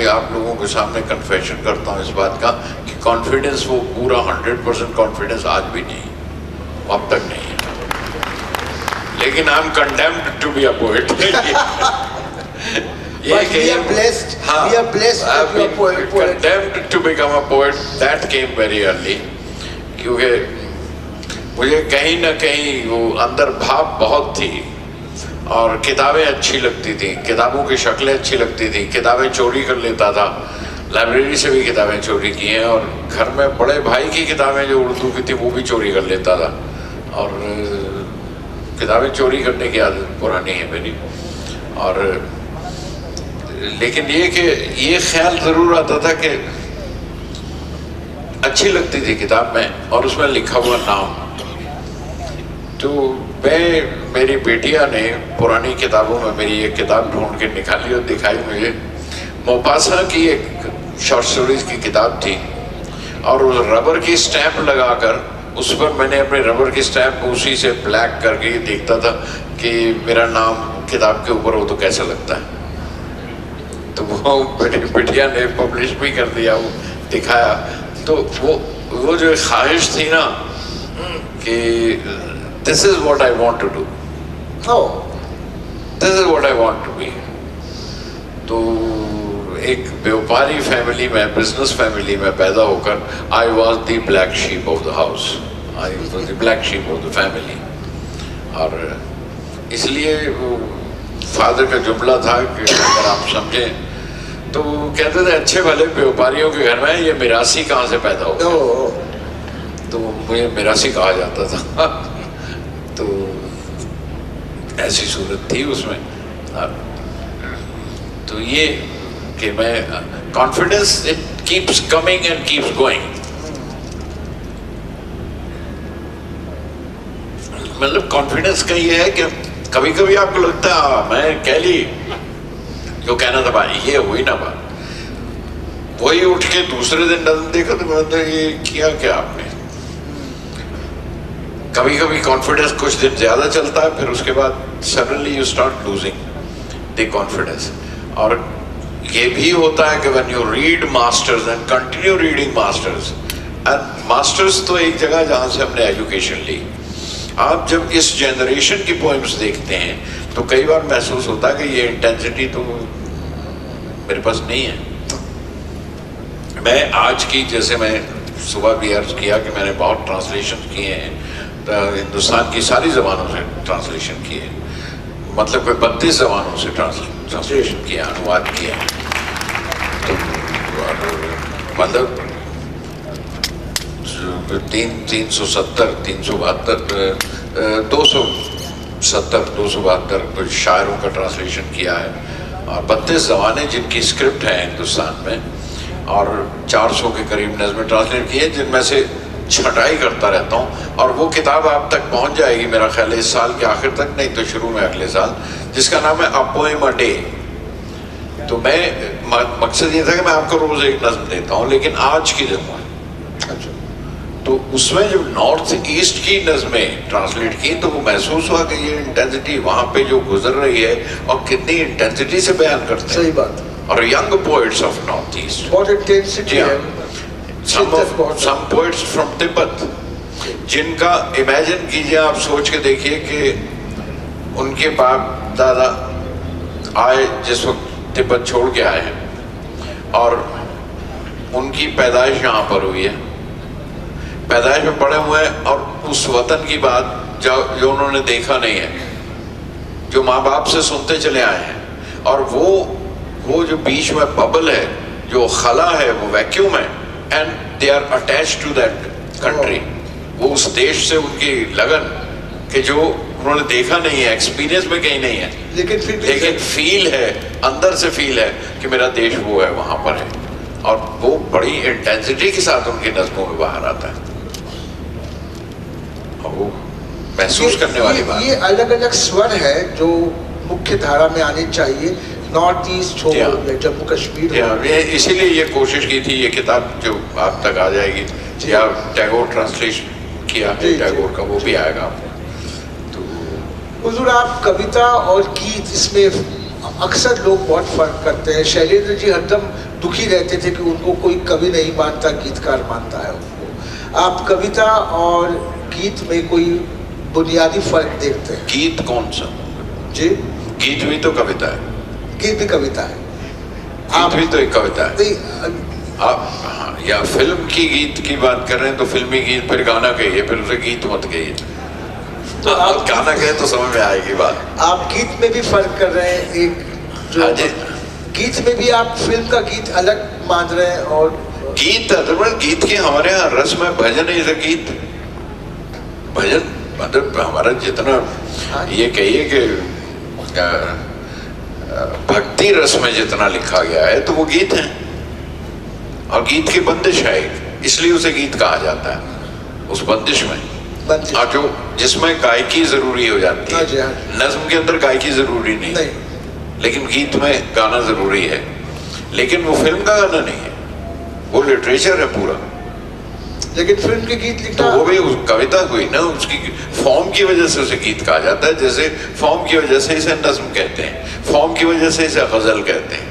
आप लोगों के सामने कन्फेशन करता हूँ इस बात का कि कॉन्फिडेंस वो पूरा 100% कॉन्फिडेंस आज भी नहीं, अब तक नहीं है, लेकिन I am condemned to be a poet. Condemned to become a poet, that came very early, क्योंकि मुझे कहीं ना कहीं वो अंदर भाव बहुत थी, और किताबें अच्छी लगती थी, किताबों की शक्लें अच्छी लगती थी, किताबें चोरी कर लेता था, लाइब्रेरी से भी किताबें चोरी की हैं, और घर में बड़े भाई की किताबें जो उर्दू की थी वो भी चोरी कर लेता था, और किताबें चोरी करने की आदत पुरानी है मेरी। और लेकिन ये कि ये ख्याल ज़रूर आता था कि अच्छी लगती थी किताब में और उसमें लिखा हुआ नाम, तो मेरी बेटिया ने पुरानी किताबों में मेरी एक किताब ढूंढ के निकाली और दिखाई मुझे। मोपासा की एक शॉर्ट स्टोरीज की किताब थी, और उस रबर की स्टैंप लगाकर उस पर मैंने अपने रबर की स्टैंप उसी से ब्लैक करके देखता था कि मेरा नाम किताब के ऊपर हो तो कैसा लगता है। तो वो मेरी बेटिया ने पब्लिश भी कर दिया, वो दिखाया, तो वो जो ख्वाहिश थी ना कि this is what I want to do, this is what I want to be. तो एक व्यापारी फैमिली में, बिजनेस फैमिली में पैदा होकर I was the black sheep of the house, I was the black sheep of the family. और इसलिए वो फादर का जुमला था कि अगर आप समझें तो कहते थे अच्छे भले व्यापारियों के घर में ये मिरासी कहाँ से पैदा हो, तो मुझे मिरासी कहा जाता था। तो ऐसी सूरत थी उसमें। तो ये कि मैं confidence it keeps coming and keeps going. मतलब कॉन्फिडेंस का ये है कि कभी कभी आपको लगता है मैं कह ली जो कहना था भाई, ये हुई ना बात, वही उठ के दूसरे दिन नजर देखा तो मैं ये किया क्या आपने। कभी कभी कॉन्फिडेंस कुछ दिन ज्यादा चलता है, फिर उसके बाद suddenly you start losing the confidence. और ये भी होता है कि when you read masters and continue reading masters, and masters तो एक जगह जहाँ से हमने एजुकेशन ली, आप जब इस जनरेशन की पोएम्स देखते हैं तो कई बार महसूस होता है कि ये इंटेंसिटी तो मेरे पास नहीं है। मैं आज की, जैसे मैं सुबह भी अर्ज किया कि मैंने बहुत ट्रांसलेशन किए हैं, हिंदुस्तान की सारी ज़बानों से ट्रांसलेशन किए, मतलब कोई 32 ज़बानों से ट्रांसलेशन किया, अनुवाद किया। तो मतलब 370, 372, 272 कुछ शायरों का ट्रांसलेशन किया है, और 32 ज़बानें जिनकी स्क्रिप्ट है हिंदुस्तान में, और 400 के करीब नज़में ट्रांसलेट की हैं, जिनमें से छटाई करता रहता हूँ। और वो किताब आप तक पहुँच जाएगी मेरा ख्याल है इस साल के आखिर तक, नहीं तो शुरू में अगले साल, जिसका नाम है अ पोएम अ डे। तो मैं मकसद ये था कि मैं आपको रोज़ एक नज़्म देता हूँ, लेकिन आज की जो है तो उसमें जब नॉर्थ ईस्ट की नज़में ट्रांसलेट की तो वो महसूस हुआ कि ये इंटेंसिटी वहाँ पे जो गुजर रही है और कितनी इंटेंसिटी से बयान करते हैं। सही बात। और young poets of north east, बहुत इंटेंसिटी है। सम पोइट्स फ्रॉम तिब्बत, जिनका इमेजिन कीजिए, आप सोच के देखिए कि उनके बाप दादा आए जिस वक्त तिब्बत छोड़ के आए हैं, और उनकी पैदाइश यहाँ पर हुई है, पैदाइश में पड़े हुए हैं, और उस वतन की बात जो उन्होंने देखा नहीं है, जो माँ बाप से सुनते चले आए हैं, और वो जो बीच में बबल है, जो खला है, वो वैक्यूम है, and they are attached to that country. वो उस देश से उनकी लगन कि जो उन्होंने देखा नहीं है, एक्सपीरियंस में कहीं नहीं है, लेकिन फील है, अंदर से फील है कि मेरा देश वो है, वहाँ पर है, और वो बड़ी इंटेंसिटी के साथ उनकी नज़मों में बाहर आता है, और वो महसूस करने वाली बात। ये अलग अलग स्वर है जो मुख्य धारा में आनी चाहिए, नॉर्थ ईस्ट हो या जम्मू कश्मीर हो। इसीलिए ये कोशिश की थी, ये किताब जो आप तक आ जाएगी, या टैगोर ट्रांसलेशन किया है टैगोर का, वो भी आएगा। तो हुजूर, आप कविता और गीत, इसमें अक्सर लोग बहुत फर्क करते हैं। शैलेंद्र जी हरदम दुखी रहते थे कि उनको कोई कवि नहीं मानता, गीतकार मानता है उनको। आप कविता और गीत में कोई बुनियादी फर्क देखते हैं? गीत कौन सा? जी, गीत भी तो कविता है। गीत भी कविता है। गीत भी तो एक कविता है। आप या फिल्म की गीत की बात कर रहे हैं तो फिल्मी गीत, फिर गाना कहिए, फिर उसे गीत मत कहिए। तो आप गाना कहे तो समझ में आएगी बात। आप गीत में भी फर्क कर रहे हैं, एक जो गीत में भी आप फिल्म का गीत अलग मान रहे हैं, और गीत के हमारे यहाँ रस्म है, भजन इज अ गीत। भजन मतलब हमारा जितना ये कहिए कि भक्ति रस में जितना लिखा गया है तो वो गीत है, और गीत की बंदिश है, इसलिए उसे गीत कहा जाता है। उस बंदिश में जो जिसमें गायकी जरूरी हो जाती है, नज्म के अंदर गायकी जरूरी नहीं, लेकिन गीत में गाना जरूरी है, लेकिन वो फिल्म का गाना नहीं है, वो लिटरेचर है पूरा। लेकिन फिल्म के गीत लिखना तो वो भी कविता हुई ना, उसकी फॉर्म की वजह से उसे गीत कहा जाता है। जैसे फॉर्म की वजह से इसे नज्म कहते हैं, फॉर्म की वजह से इसे गजल कहते हैं,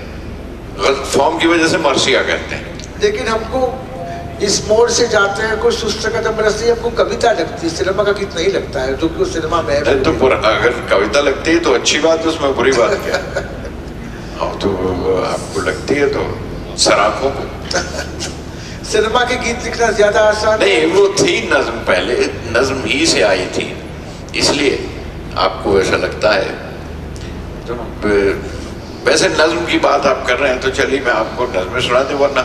फॉर्म की वजह से मरसिया कहते हैं। लेकिन हमको इस मोड़ से जाते हैं, कुछ सुस्त कदम रस्सी हमको कविता लगती है, सिनेमा का गीत नहीं लगता है, जो कि उस सिनेमा में है। तो अगर कविता लगती है तो अच्छी बात, उसमें बुरी बात क्या है? तो आपको लगती है तो सराखों को सिनेमा के गीत लिखना ज्यादा आसान नहीं, वो थी नज्म, पहले नज्म ही से आई थी, इसलिए आपको ऐसा लगता है। तो वैसे नज्म की बात आप कर रहे हैं तो चलिए मैं आपको नज्में सुना दूं, वरना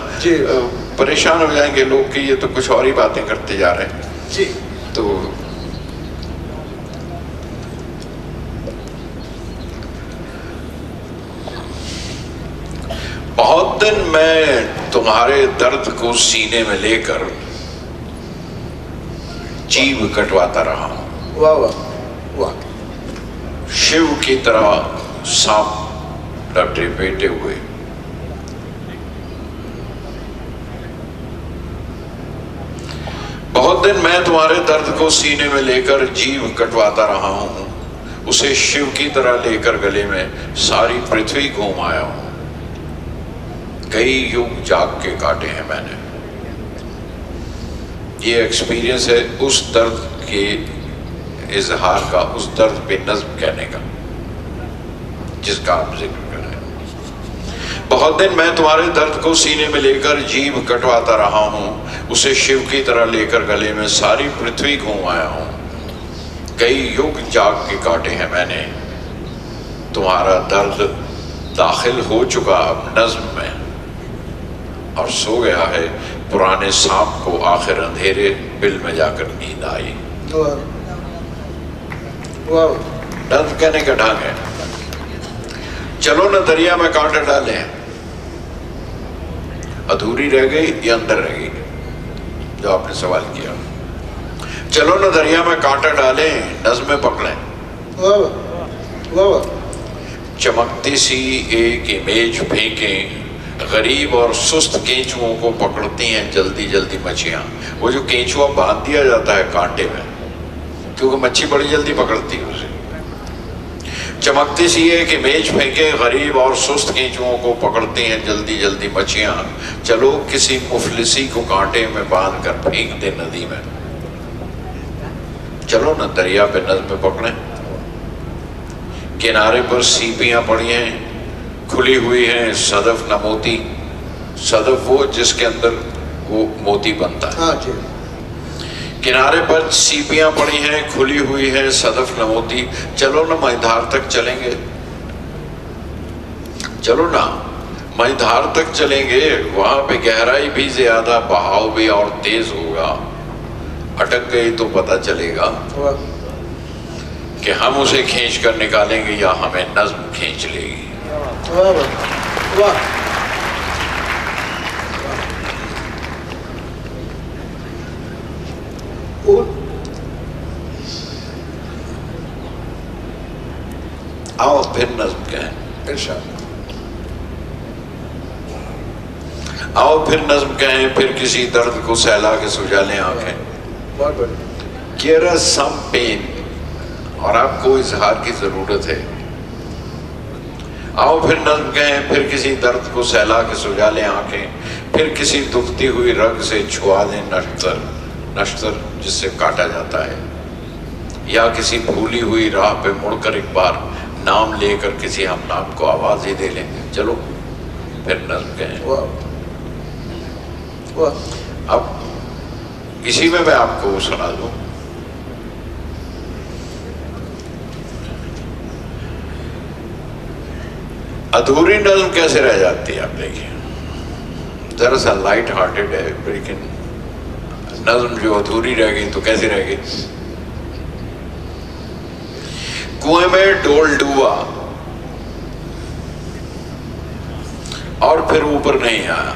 परेशान हो जाएंगे लोग कि ये तो कुछ और ही बातें करते जा रहे हैं जी। तो बहुत दिन मैं तुम्हारे दर्द को सीने में लेकर जीव कटवाता रहा हूं। वाह वाह वाह। शिव की तरह सांप लपटे पेटे हुए, बहुत दिन मैं तुम्हारे दर्द को सीने में लेकर जीव कटवाता रहा हूं, उसे शिव की तरह लेकर गले में सारी पृथ्वी घूम आया हूं। कई युग जाग के काटे हैं मैंने। ये एक्सपीरियंस है उस दर्द के इजहार का, उस दर्द पे नज्म कहने का जिसका आप जिक्र कर रहे हैं। बहुत दिन मैं तुम्हारे दर्द को सीने में लेकर जीव कटवाता रहा हूं, उसे शिव की तरह लेकर गले में सारी पृथ्वी घूम आया हूं। कई युग जाग के काटे हैं मैंने, तुम्हारा दर्द दाखिल हो चुका अब नज्म में, और सो गया है पुराने सांप को आखिर अंधेरे बिल में जाकर नींद आई। वाह वाह। नज्म कहने का ढंग है। चलो न दरिया में कांटे डाले, अधूरी रह गई या अंदर रह गई, जो आपने सवाल किया। चलो न दरिया में कांटा डालें, नज़्में पकड़ें। वाह वाह। चमकती सी एक इमेज फेंकें, गरीब और सुस्त केंचुओं को पकड़ती हैं जल्दी जल्दी मच्छियाँ। वो जो केंचुआ बांध दिया जाता है कांटे में, क्योंकि मच्छी बड़ी जल्दी पकड़ती है उसे। चमकती सी एक इमेज फेंके, गरीब और सुस्त केंचुओं को पकड़ती हैं जल्दी जल्दी मच्छियाँ। चलो किसी मुफलिसी को कांटे में बांध कर फेंक दे नदी में। चलो न दरिया पे नज़्में पकड़ें। किनारे पर सीपियाँ पड़ी हैं, खुली हुई हैं सदफ न मोती। सदफ वो जिसके अंदर वो मोती बनता है। हाँ जी। किनारे पर सीपियाँ पड़ी हैं, खुली हुई है सदफ न मोती। चलो ना मझधार तक चलेंगे, चलो ना मझधार तक चलेंगे। वहां पे गहराई भी ज्यादा, बहाव भी और तेज होगा। अटक गई तो पता चलेगा कि हम उसे खींच कर निकालेंगे या हमें नज्म खींच लेगी। वाह वाह। आओ फिर नज्म कहें, इंशाअल्लाह। आओ फिर नज्म कहें, फिर किसी दर्द को सहला के सुझा लें आंखें। बहुत बढ़िया। There is some pain, और आपको इजहार की जरूरत है। आओ फिर नज्म कहें, फिर किसी दर्द को सहला के सुझा लें आंखें। फिर किसी दुखती हुई रग से छुआ दें नश्तर, नश्तर जिससे काटा जाता है। या किसी भूली हुई राह पे मुड़कर एक बार नाम लेकर किसी हम नाम को आवाज ही दे लें। चलो फिर नज्म कहें। वाह वाह। अब इसी में मैं आपको सुना दूं। अधूरी नज्म कैसे रह जाती है, आप देखिए। जरा सा लाइट हार्टेड है, लेकिन नज्म जो अधूरी रह गई तो कैसे रह गई। कुएं में डोल डूबा और फिर ऊपर नहीं आया,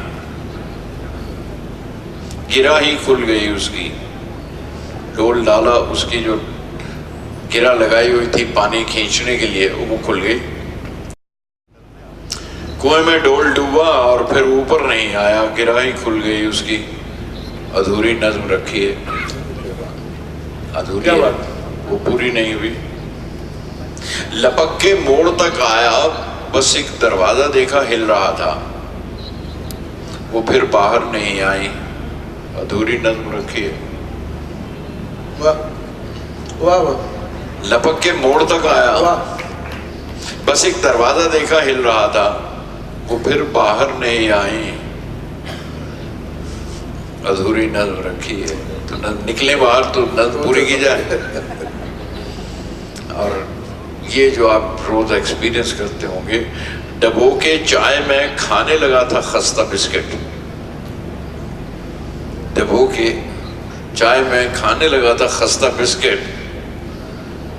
गिरा ही खुल गई उसकी। डोल डाला, उसकी जो गिरा लगाई हुई थी पानी खींचने के लिए, वो खुल गई। कुएं में डोल डूबा और फिर ऊपर नहीं आया, गिरा ही खुल गई उसकी। अधूरी नज्म रखी है, अधूरी है, वो पूरी नहीं हुई। लपक के मोड़ तक आया, बस एक दरवाजा देखा हिल रहा था, वो फिर बाहर नहीं आई। अधूरी नज्म रखी है। वाह वाह वाह। लपक के मोड़ तक आया, बस एक दरवाजा देखा हिल रहा था, वो फिर बाहर नहीं आई। अधूरी नज्म रखी है। तो नज्म निकले बाहर तो नज्म पूरी की जाए। और ये जो आप रोज एक्सपीरियंस करते होंगे, डबो के चाय में खाने लगा था खस्ता बिस्किट। डबो के चाय में खाने लगा था खस्ता बिस्किट,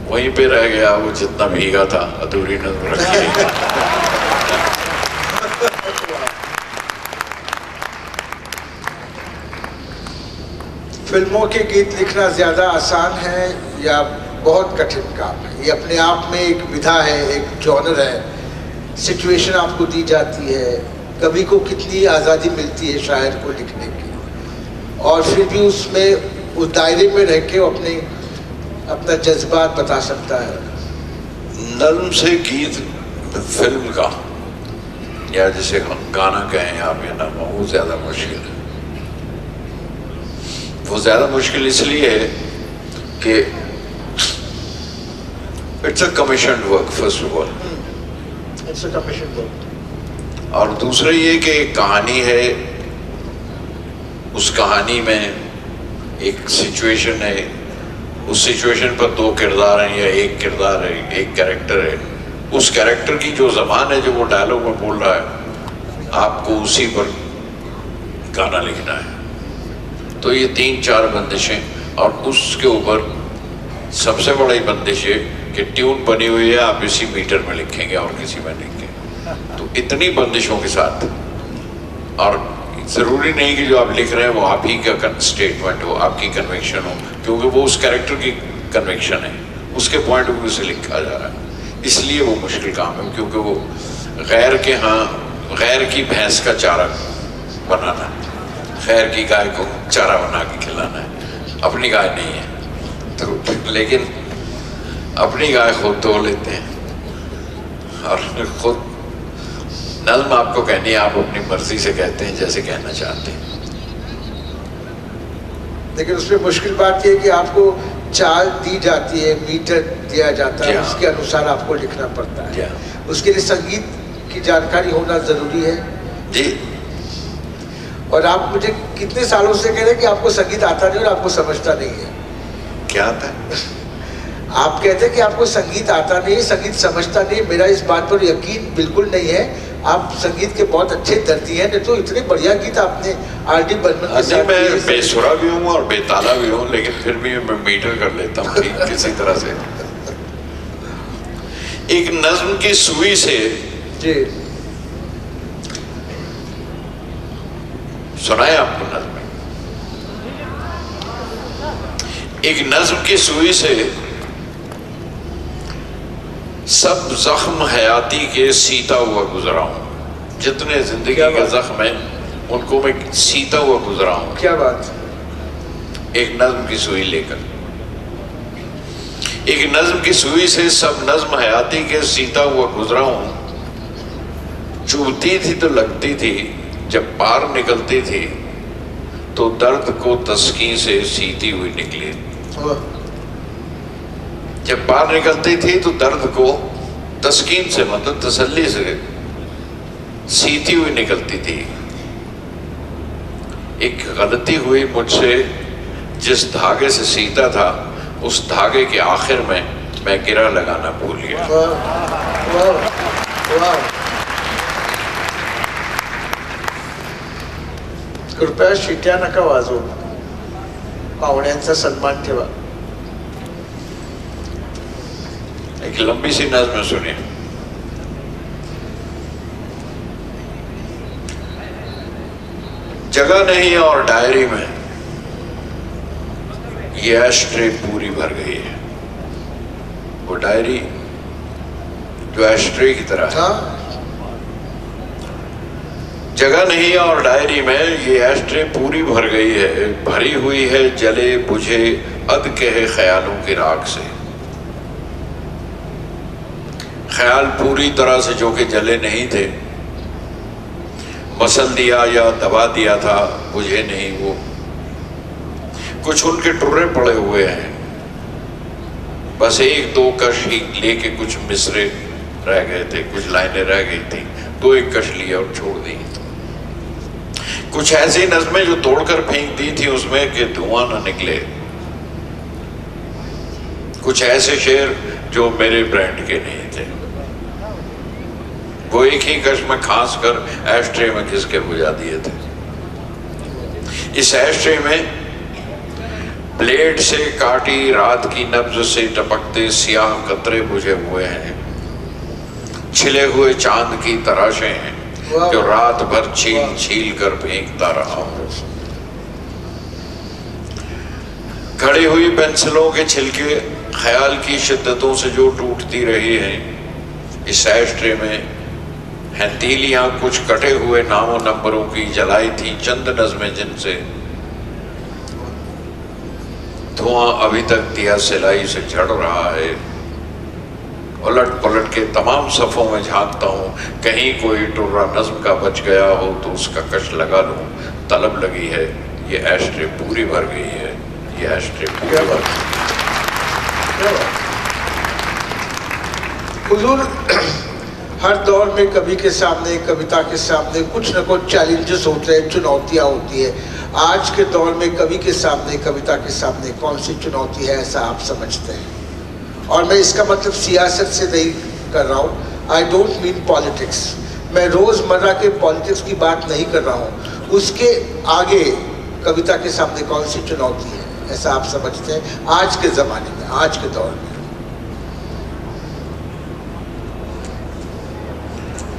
वहीं पे रह गया वो जितना भीगा था। अधूरी नज्म रखी। फिल्मों के गीत लिखना ज़्यादा आसान है या बहुत कठिन काम है? ये अपने आप में एक विधा है, एक जॉनर है। सिचुएशन आपको दी जाती है, कवि को कितनी आज़ादी मिलती है शायर को लिखने की, और फिर भी उसमें उस दायरे में रह के अपना जज्बात बता सकता है। नज्म से गीत फिल्म का, या जिसे हम गाना कहें आप या नगमा, वो ज़्यादा मुश्किल है। वो ज़्यादा मुश्किल इसलिए है कि it's a commissioned work, first of all. It's a commissioned work. और दूसरा ये कि एक कहानी है, उस कहानी में एक सिचुएशन है, उस सिचुएशन पर दो किरदार हैं या एक किरदार है, एक कैरेक्टर है। उस कैरेक्टर की जो ज़बान है, जो वो डायलॉग में बोल रहा है, आपको उसी पर गाना लिखना है। तो ये 3-4 बंदिशें, और उसके ऊपर सबसे बड़ी बंदिश ये कि ट्यून बनी हुई है, आप इसी मीटर में लिखेंगे और किसी में लिखेंगे। तो इतनी बंदिशों के साथ, और ज़रूरी नहीं कि जो आप लिख रहे हैं वो आप ही का स्टेटमेंट हो, आपकी कन्विक्शन हो, क्योंकि वो उस कैरेक्टर की कन्विक्शन है, उसके पॉइंट ऑफ व्यू से लिखा जा रहा है। इसलिए वो मुश्किल काम है, क्योंकि वो गैर के यहाँ गैर की भैंस का चारा बनाना, गैर की गाय को चारा बना के खिलाना है, अपनी गाय नहीं है। तो लेकिन अपनी गाय खुद धो लेते हैं और खुद नज़्म आपको कहनी है, आप अपनी मर्जी से कहते हैं जैसे कहना चाहते हैं। लेकिन उसमें मुश्किल बात यह है कि आपको चाल दी जाती है, मीटर दिया जाता है, उसके अनुसार आपको लिखना पड़ता है। उसके लिए संगीत की जानकारी होना जरूरी है जी। और आप मुझे कितने सालों से कह रहे हैं कि आपको संगीत आता नहीं और आपको समझता नहीं है। क्या आता है? आप कहते हैं कि आपको संगीत आता नहीं, संगीत समझता नहीं। मेरा इस बात पर यकीन बिल्कुल नहीं है। आप संगीत के बहुत अच्छे दर्दी हैं, नहीं तो इतने बढ़िया गीत आपने आर.डी. बर्मन के साथ। मैं बेसुरा भी हूँ और बेताला भी हूँ, लेकिन फिर भी मैं मीटर कर लेता हूँ किसी तरह से। एक नज्म की सुई से जी सुनाए आपको नज्म। एक नज्म की सुई से सब जख्म हयाती के सीता हुआ गुजरा हूं। जितने जिंदगी के जख्म हैं उनको मैं सीता हुआ गुजरा हूं। क्या बात। एक नज्म की सुई लेकर, एक नज्म की सुई से सब नज्म हयाती के सीता हुआ गुजरा हूं। चुभती थी तो लगती थी, जब पार निकलती थी तो दर्द को तस्कीन से सीती हुई निकली। जब पार निकलती थी तो दर्द को तस्कीन से, मतलब तसल्ली से सीती हुई निकलती थी। एक गलती हुई मुझसे, जिस धागे से सीता था उस धागे के आखिर में मैं गिरा लगाना भूल गया। कृपया शिट्या नका वाजवू, पाहुण्यांचा सन्मान ठेवा। एक लंबी सी नज़्म सुनिए। जगह नहीं और डायरी में ये एस्ट्रे पूरी भर गई है। वो डायरी जो एस्ट्रे की तरह है। जगह नहीं और डायरी में ये एस्ट्रे पूरी भर गई है, भरी हुई है जले बुझे अध के ख्यालों की राख से। ख्याल पूरी तरह से जो कि जले नहीं थे, मसल दिया या दबा दिया था, बुझे नहीं वो। कुछ उनके टुर्रे पड़े हुए हैं, बस 1-2 कश ही लेके कुछ मिसरे रह गए थे, कुछ लाइनें रह गई थी, 2-1 कश लिया और छोड़ दी। कुछ ऐसी नज़में जो तोड़कर फेंक दी थी उसमें कि धुआं न निकले। कुछ ऐसे शेर जो मेरे ब्रांड के नहीं थे, वो एक ही कश में खास कर एस्ट्रे में घिस के बुझा दिए थे। इस एस्ट्रे में ब्लेड से काटी रात की नब्ज से टपकते सियाह कतरे बुझे हुए हैं। छिले हुए चांद की तराशें हैं जो रात भर छील छील कर फेंकता रहा हूं। खड़ी हुई पेंसिलों के छिलके ख्याल की शिद्दतों से जो टूटती रही हैं। इस एस्ट्रे में हैं तीलियां कुछ कटे हुए नामों नंबरों की, जलाई थी चंद नज़में जिनसे धुआं अभी तक दिया सिलाई से झड़ रहा है। उलट पलट के तमाम सफ़ों में झांकता हूँ, कहीं कोई टुर्रा नज़्म का बच गया हो तो उसका कश लगा लूँ। तलब लगी है, ये एस्ट्रे पूरी भर गई है, ये एस्ट्रे पूरी भर गई। हुजूर हर दौर में कवि के सामने, कविता के सामने कुछ न कुछ चैलेंजेस होते हैं, चुनौतियाँ होती है। आज के दौर में कवि के सामने, कविता के सामने कौन सी चुनौती है ऐसा आप समझते हैं? और मैं इसका मतलब सियासत से नहीं कर रहा हूँ, आई डोंट मीन पॉलिटिक्स। मैं रोज़मर्रा के पॉलिटिक्स की बात नहीं कर रहा हूँ। उसके आगे कविता के सामने कौन सी चुनौती है, ऐसा आप समझते हैं आज के ज़माने में, आज के दौर में?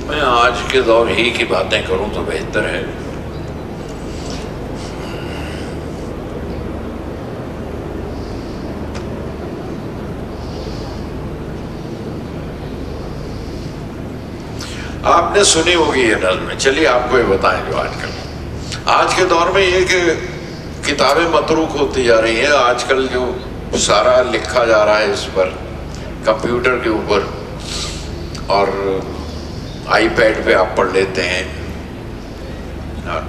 मैं आज के दौर ही की बातें करूं तो बेहतर है। आपने सुनी होगी ये नज़्म, चलिए आपको ये बताएं जो आज के दौर में ये कि किताबें मतरूक होती जा रही हैं। आजकल जो सारा लिखा जा रहा है इस पर कंप्यूटर के ऊपर, और आईपैड पे आप पढ़ लेते हैं और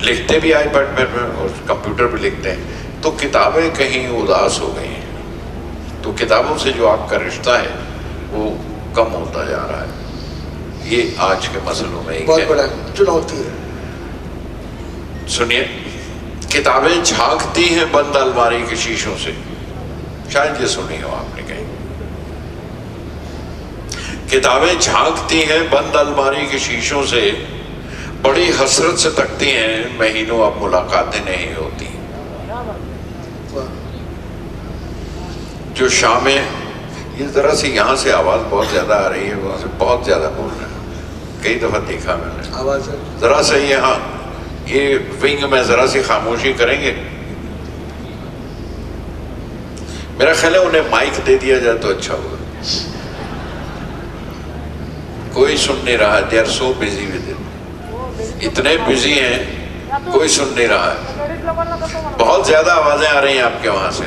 लिखते भी आईपैड पे और कंप्यूटर पे लिखते हैं, तो किताबें कहीं उदास हो गई हैं। तो किताबों से जो आपका रिश्ता है वो कम होता जा रहा है। ये आज के मसलों में एक बहुत बड़ा चुनौती है। सुनिए, किताबें झांकती हैं बंद अलमारी के शीशों से, शायद ये सुनी हो आपने कहीं। किताबें झांकती हैं बंद अलमारी के शीशों से, बड़ी हसरत से तकती हैं, महीनों अब मुलाकातें नहीं होती। जो शामें, ये जरा सी यहाँ से आवाज बहुत ज्यादा आ रही है, वहां से बहुत ज्यादा बोल रहे हैं, कई दफा देखा मैंने आवाज। जरा सा यहाँ ये विंग में जरा सी खामोशी करेंगे। मेरा ख्याल है उन्हें माइक दे दिया जाए तो अच्छा होगा। कोई सुन नहीं रहा है, they are so busy with it, इतने बिजी हैं, कोई सुन नहीं रहा है। बहुत ज्यादा आवाजें आ रही हैं आपके वहां से।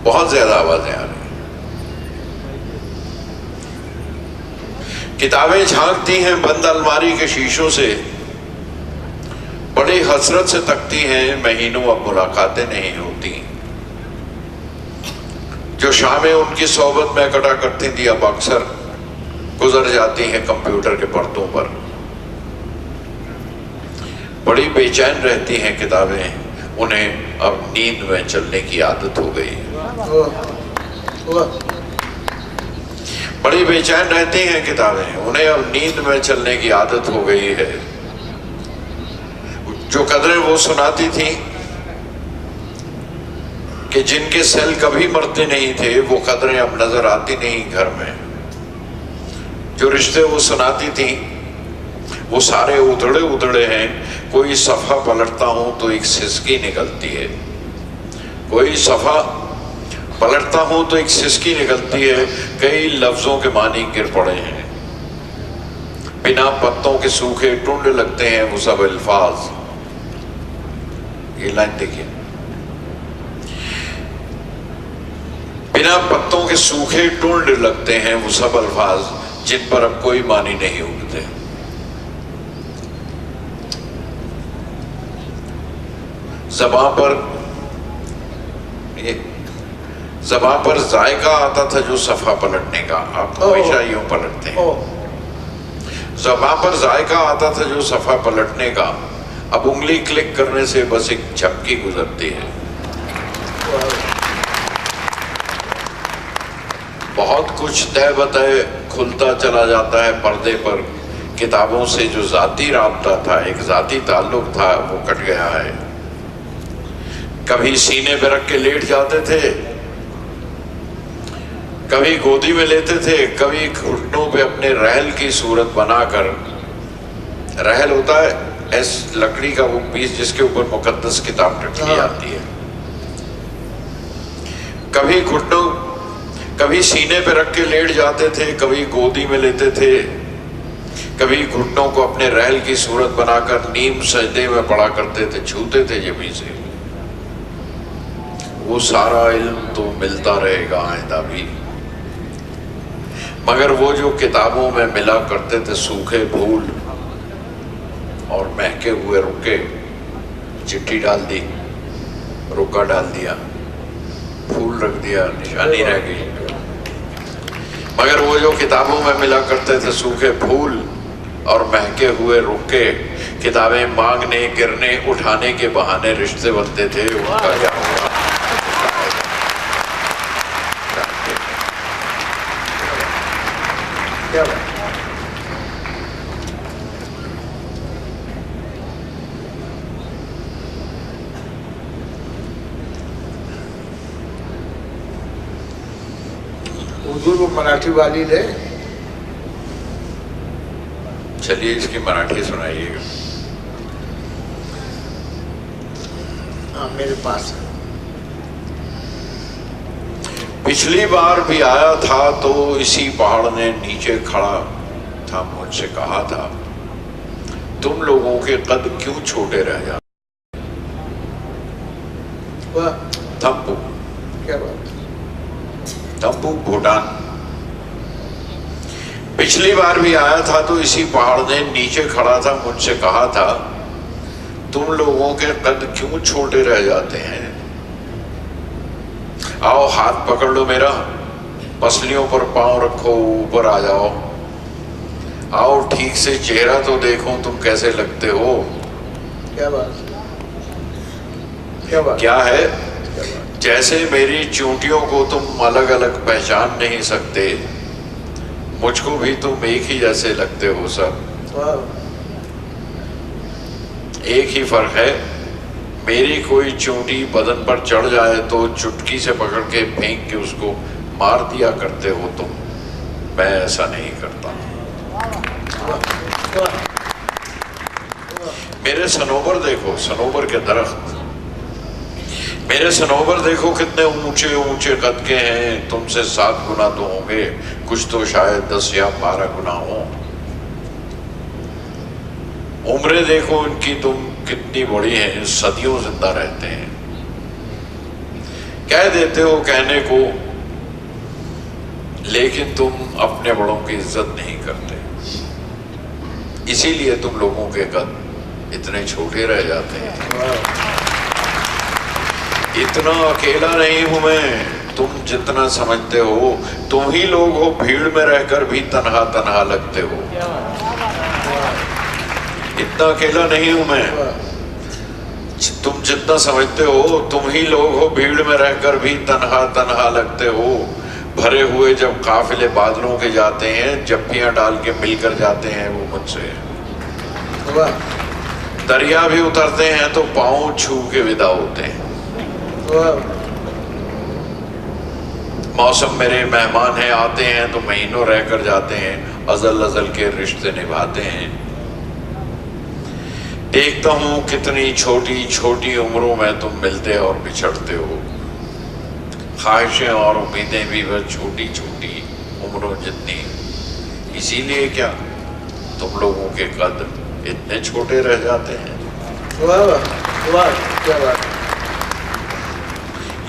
बहुत ज्यादा आवाजें आ रही हैं। किताबें झांकती हैं बंद अलमारी के शीशों से, बड़ी हसरत से तकती हैं, महीनों अब मुलाकातें नहीं होती। जो शामें उनकी सोबत में कटा करती थी अब अक्सर गुजर जाती हैं कंप्यूटर के पर्दों पर। बड़ी बेचैन रहती हैं किताबें, उन्हें अब नींद में चलने की आदत हो गई। बड़ी बेचैन रहती हैं किताबें, उन्हें अब नींद में चलने की आदत हो गई है। जो कदरें वो सुनाती थी कि जिनके सेल कभी मरते नहीं थे, वो कदरें अब नजर आती नहीं घर में। जो रिश्ते वो सुनाती थी वो सारे उधड़े उधड़े हैं। कोई सफ़ा पलटता हूं तो एक सिसकी निकलती है, कोई सफ़ा पलटता हूं तो एक सिसकी निकलती है। कई लफ्जों के मानी गिर पड़े हैं, बिना पत्तों के सूखे टुंड लगते हैं वो सब अल्फाज। ये लाइन देखिए, बिना पत्तों के सूखे टुंड लगते हैं वो सब अल्फाज, जिन पर अब कोई मानी नहीं उगते। ज़बां पर जायका आता था जो सफ़ा पलटने का, आप हमेशा यूं पलटते हैं। ज़बां पर जायका आता था जो सफ़ा पलटने का, अब उंगली क्लिक करने से बस एक झपकी गुजरती है। बहुत कुछ तय बतय खुलता चला जाता है पर्दे पर। किताबों से जो जाती राब्ता था, एक जाती ताल्लुक था, वो कट गया है। कभी सीने पे रख के लेट जाते थे, कभी गोदी में लेते थे, कभी घुटनों पे अपने रहल की सूरत बनाकर, रहल होता है ऐस लकड़ी का वो पीस जिसके ऊपर मुकद्दस किताब रखी जाती है, कभी घुटनों, कभी सीने पे रख के लेट जाते थे, कभी गोदी में लेते थे, कभी घुटनों को अपने रहल की सूरत बनाकर नीम सजदे में पड़ा करते थे, छूते थे जमीन से। वो सारा इल्म तो मिलता रहेगा आइंदा भी, मगर वो जो किताबों में मिला करते थे सूखे फूल और महके हुए रुके, चिट्ठी डाल दी, रुका डाल दिया, फूल रख दिया, निशानी रह गई। मगर वो जो किताबों में मिला करते थे सूखे फूल और महके हुए रुके, किताबें मांगने गिरने उठाने के बहाने रिश्ते बनते थे, उनका क्या हुआ? क्या बात। हुजूर वो मराठी वाली ले। चलिए इसकी मराठी सुनाइएगा। हाँ मेरे पास है। पिछली बार भी आया था तो इसी पहाड़ ने नीचे खड़ा था, मुझसे कहा था तुम लोगों के कद क्यों छोटे रह जाते। वाह थम्पू, क्या बात। थम्पू भूटान। पिछली बार भी आया था तो इसी पहाड़ ने नीचे खड़ा था, मुझसे कहा था तुम लोगों के कद क्यों छोटे रह जाते हैं। आओ हाथ पकड़ लो मेरा, पसलियों पर पांव रखो, ऊपर आ जाओ। आओ ठीक से चेहरा तो देखो तुम कैसे लगते हो। क्या बात। क्या बात। क्या है क्या बात। जैसे मेरी चूंटियों को तुम अलग अलग पहचान नहीं सकते, मुझको भी तुम एक ही जैसे लगते हो सब। वाह। एक ही फर्क है, मेरी कोई चूंटी बदन पर चढ़ जाए तो चुटकी से पकड़ के फेंक के उसको मार दिया करते हो तुम, मैं ऐसा नहीं करता। मेरे सनोबर देखो, सनोबर के दरख्त, मेरे सनोबर देखो कितने ऊंचे ऊंचे कद के हैं। तुमसे 7 गुना तो होंगे, कुछ तो शायद 10 या 12 गुना हो। उम्रें देखो इनकी तुम कितनी बड़ी है, सदियों जिंदा रहते हैं। कह देते हो कहने को, लेकिन तुम अपने बड़ों की इज्जत नहीं करते, इसीलिए तुम लोगों के कद इतने छोटे रह जाते हैं। इतना अकेला नहीं हूं मैं, तुम जितना समझते हो। तुम ही लोग हो भीड़ में रहकर भी तन्हा तन्हा लगते हो। इतना अकेला नहीं हूं मैं, तुम जितना समझते हो। तुम ही लोग हो भीड़ में रहकर भी तन्हा तन्हा लगते हो। भरे हुए जब काफिले बादलों के जाते हैं, जप्पियां डाल के मिलकर जाते हैं वो मुझसे। दरिया भी उतरते हैं तो पांव छू के विदा होते हैं। मौसम मेरे मेहमान हैं, आते हैं तो महीनों रहकर जाते हैं, अजल अजल के रिश्ते निभाते हैं। देखता हूं कितनी छोटी छोटी उम्रों में तुम मिलते और बिछड़ते हो। ख्वाहिशें और उम्मीदें भी बस छोटी छोटी उम्रों जितनी, इसीलिए क्या तुम लोगों के कद इतने छोटे रह जाते हैं। वाह वाह वाह, क्या बात।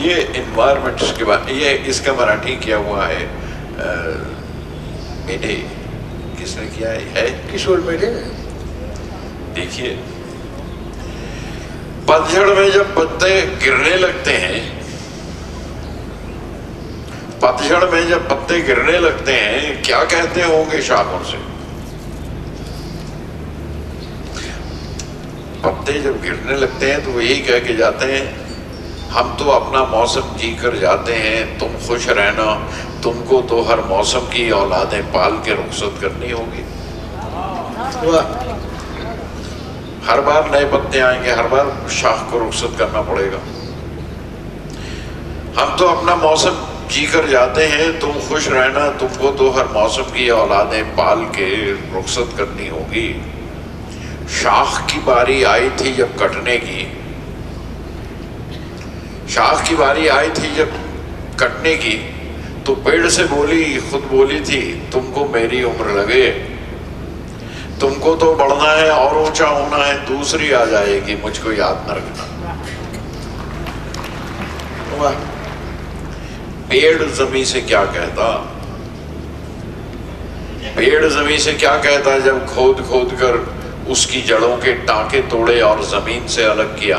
ये इन्वायरमेंट के बाद, ये इसका मराठी किया हुआ है मेढे। किसने किया है? किशोर मेढे। देखिए, पतझड़ में जब पत्ते गिरने लगते हैं, पतझड़ में जब पत्ते गिरने लगते हैं, क्या कहते होंगे शाखों से? पत्ते जब गिरने लगते हैं तो वो यही कह के जाते हैं, हम तो अपना मौसम जी कर जाते हैं, तुम खुश रहना, तुमको तो हर मौसम की औलादें पाल के रुखसत करनी होगी। हर बार नए पत्ते आएंगे, हर बार शाख को रुखसत करना पड़ेगा। हम तो अपना मौसम जी कर जाते हैं, तुम खुश रहना, तुमको तो हर मौसम की औलादें पाल के रुखसत करनी होगी। शाख की बारी आई थी जब कटने की, शाख की बारी आई थी जब कटने की, तो पेड़ से बोली, खुद बोली थी, तुमको मेरी उम्र लगे, तुमको तो बढ़ना है और ऊंचा होना है, दूसरी आ जाएगी, मुझको याद न रखना। पेड़ जमीन से क्या कहता, पेड़ जमीन से क्या कहता जब खोद खोद कर उसकी जड़ों के टांके तोड़े और जमीन से अलग किया।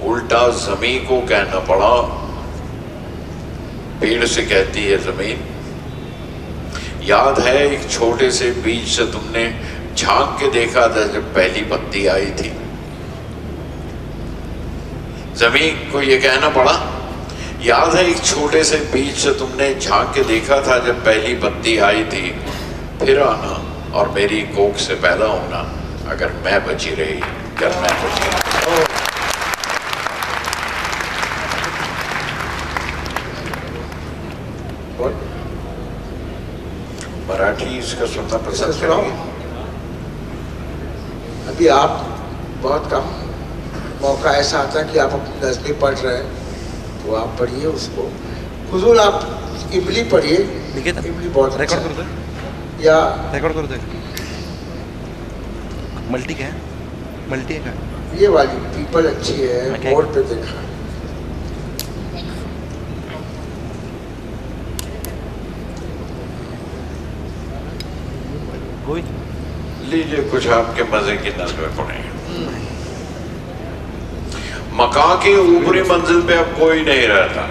उल्टा जमीन को कहना पड़ा, पेड़ से कहती है जमीन। याद है एक छोटे से बीज से तुमने झांक के देखा था जब पहली पत्ती आई थी। जमीन को ये कहना पड़ा, याद है एक छोटे से बीच से तुमने झांक के देखा था जब पहली बत्ती आई थी, फिर आना और मेरी कोख से पैदा होना, अगर मैं बची रही, अगर मैं बची रही। मराठी इसका सुनना पसंद करेंगे? अभी आप बहुत कम मौका ऐसा आता है कि आप अपनी नज़्में पढ़ रहे हैं, तो आप पढ़िए उसको। हुजूर आप इमली पढ़िए, इमली बहुत अच्छा है। या रेकॉर्ड करू दे। मल्टी क्या है? मल्टी है क्या? ये वाली पीपल अच्छी है, बोर्ड पे देखा। लीजिए कुछ आपके मजे की नज़में पढ़ेंगे। मकान की ऊपरी मंजिल पे अब कोई नहीं रहता।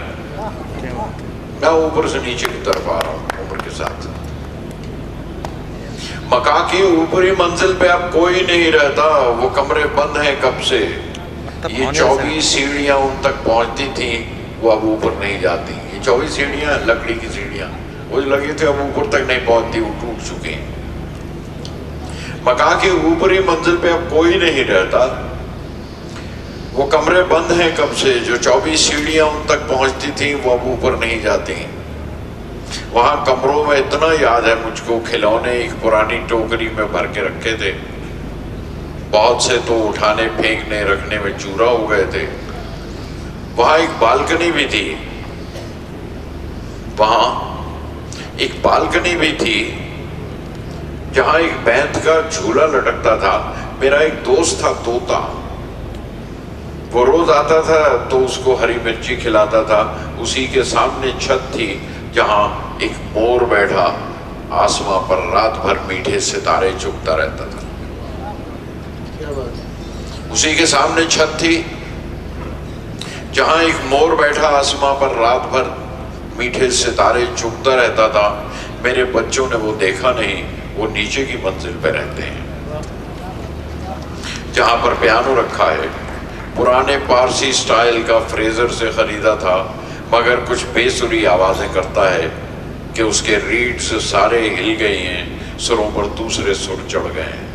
मैं ऊपर से नीचे की तरफ आ रहा हूँ ऊपर के साथ। मकान की ऊपरी मंजिल पे अब कोई नहीं रहता, वो कमरे बंद हैं कब से। ये 24 सीढ़ियां उन तक पहुंचती थी, वो अब ऊपर नहीं जाती। ये 24 सीढ़ियां लकड़ी की सीढ़ियां वो लगी थी, अब ऊपर तक नहीं पहुंचती, वो टूट चुकी। मकान की ऊपरी मंजिल पे अब कोई नहीं रहता, वो कमरे बंद हैं कब से। जो 24 सीढ़ियां उन तक पहुंचती थी, वो अब ऊपर नहीं जाती। वहां कमरों में इतना याद है मुझको, खिलौने एक पुरानी टोकरी में भर के रखे थे। बहुत से तो उठाने फेंकने रखने में चूरा हो गए थे। वहां एक बालकनी भी थी, वहां एक बालकनी भी थी जहां एक बैंत का झूला लटकता था। मेरा एक दोस्त था तोता, वो रोज आता था तो उसको हरी मिर्ची खिलाता था। उसी के सामने छत थी जहां एक मोर बैठा आसमां पर रात भर मीठे सितारे चुगता रहता था। क्या बात? उसी के सामने छत थी जहां एक मोर बैठा आसमां पर रात भर मीठे सितारे चुगता रहता था। मेरे बच्चों ने वो देखा नहीं, वो नीचे की मंजिल पे रहते हैं जहां पर पियानो रखा है। पुराने पारसी स्टाइल का फ्रेजर से खरीदा था, मगर कुछ बेसुरी आवाजें करता है कि उसके रीड्स सारे हिल गए हैं, सुरों पर दूसरे सुर चढ़ गए हैं।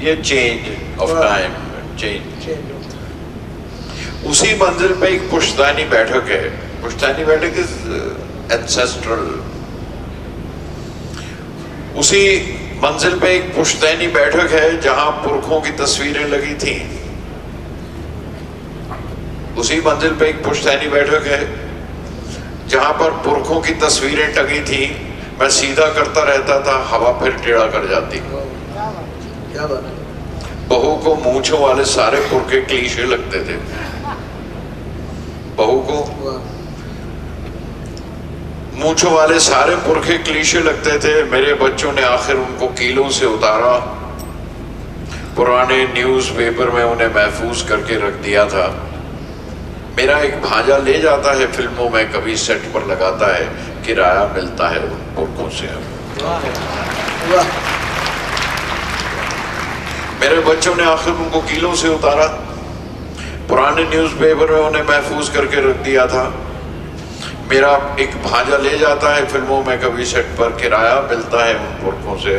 ये चेंज ऑफ टाइम, चेंज। उसी मंजिल पे एक पुश्तैनी बैठक है। पुश्तैनी बैठक इज एंसेस्ट्रल। उसी मंजिल पे एक पुश्तैनी बैठक है जहां पुरखों की तस्वीरें लगी थी। उसी मंजिल पे एक पुश्तैनी बैठक है जहां पर पुरखों की तस्वीरें टंगी थी। मैं सीधा करता रहता था, हवा फिर टेढ़ा कर जाती। क्या बात? बहू को मूंछों वाले सारे पुरखे क्लीशे लगते थे। बहू को मूंछों वाले सारे पुरखे क्लीशे लगते थे। मेरे बच्चों ने आखिर उनको कीलों से उतारा, पुराने न्यूज़पेपर में उन्हें महफूज करके रख दिया था। मेरा एक भांजा ले जाता है फिल्मों में, कभी सेट पर लगाता है, किराया मिलता है उन पुरखों से। मेरे बच्चों ने आखिर उनको कीलों से उतारा, पुराने न्यूज़पेपर में उन्हें महफूज करके रख दिया था। मेरा एक भांजा ले जाता है फिल्मों में, कभी सेट पर, किराया मिलता है उन पुरखों से।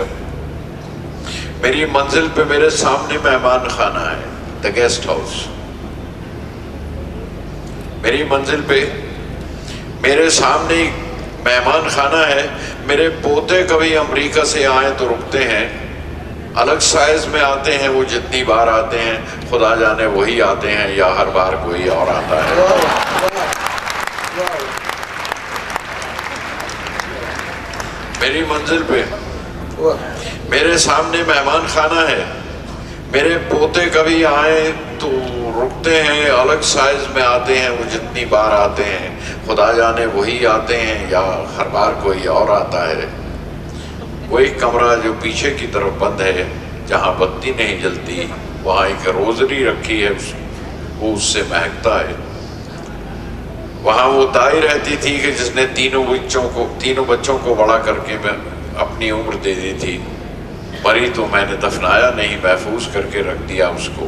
मेरी मंजिल पे मेरे सामने मेहमान खाना है, द गेस्ट हाउस। मेरी मंजिल पे मेरे सामने मेहमान खाना है। मेरे पोते कभी अमेरिका से आए तो रुकते हैं, अलग साइज में आते हैं। वो जितनी बार आते हैं खुदा जाने वही आते हैं, या हर बार कोई और आता है। मेरी मंजिल पे मेरे सामने मेहमान खाना है। मेरे पोते कभी आए तो रुकते हैं, अलग साइज में आते हैं। वो जितनी बार आते हैं खुदा जाने वही आते हैं, या हर बार कोई और आता है। वो एक कमरा जो पीछे की तरफ बंद है, जहाँ बत्ती नहीं जलती, वहाँ एक रोजरी रखी है, वो उससे महकता है। वहाँ वो दाई रहती थी कि जिसने तीनों बच्चों को बड़ा करके मैं अपनी उम्र दे दी थी। मरी तो मैंने दफनाया नहीं, महफूज करके रख दिया उसको।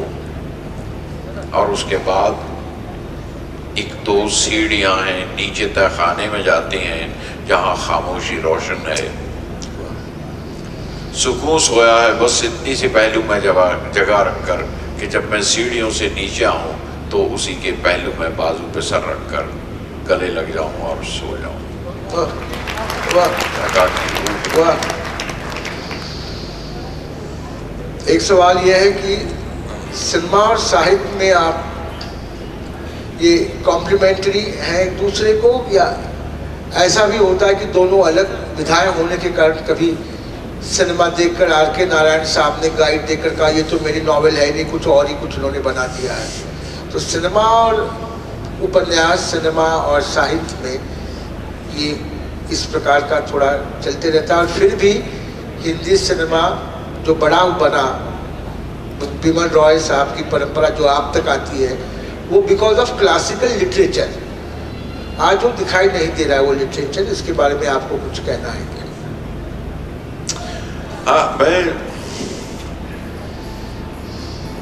और उसके बाद एक दो सीढ़ियां हैं नीचे तय खाने में जाती हैं जहां खामोशी रोशन है। सुकून सोया है बस इतनी सी पहलू में जगह रखकर कि जब मैं सीढ़ियों से नीचे आऊं तो उसी के पहलू में बाजू पे सर रखकर गले लग जाऊं और सो जाऊं। वाह। एक सवाल यह है कि सिनेमा और साहित्य में आप ये कॉम्प्लीमेंट्री हैं एक दूसरे को, या ऐसा भी होता है कि दोनों अलग विधाएं होने के कारण कभी सिनेमा देखकर आर के नारायण साहब ने गाइड देकर कहा ये तो मेरी नॉवेल है नहीं, कुछ और ही कुछ उन्होंने बना दिया है। तो सिनेमा और उपन्यास, सिनेमा और साहित्य में ये इस प्रकार का थोड़ा चलते रहता है। और फिर भी हिंदी सिनेमा जो बड़ा बना, बिमल रॉय साहब की परंपरा जो आप तक आती है, वो बिकॉज ऑफ क्लासिकल लिटरेचर। आज वो दिखाई नहीं दे रहा है वो लिटरेचर, इसके बारे में आपको कुछ कहना है क्या? हाँ, मैं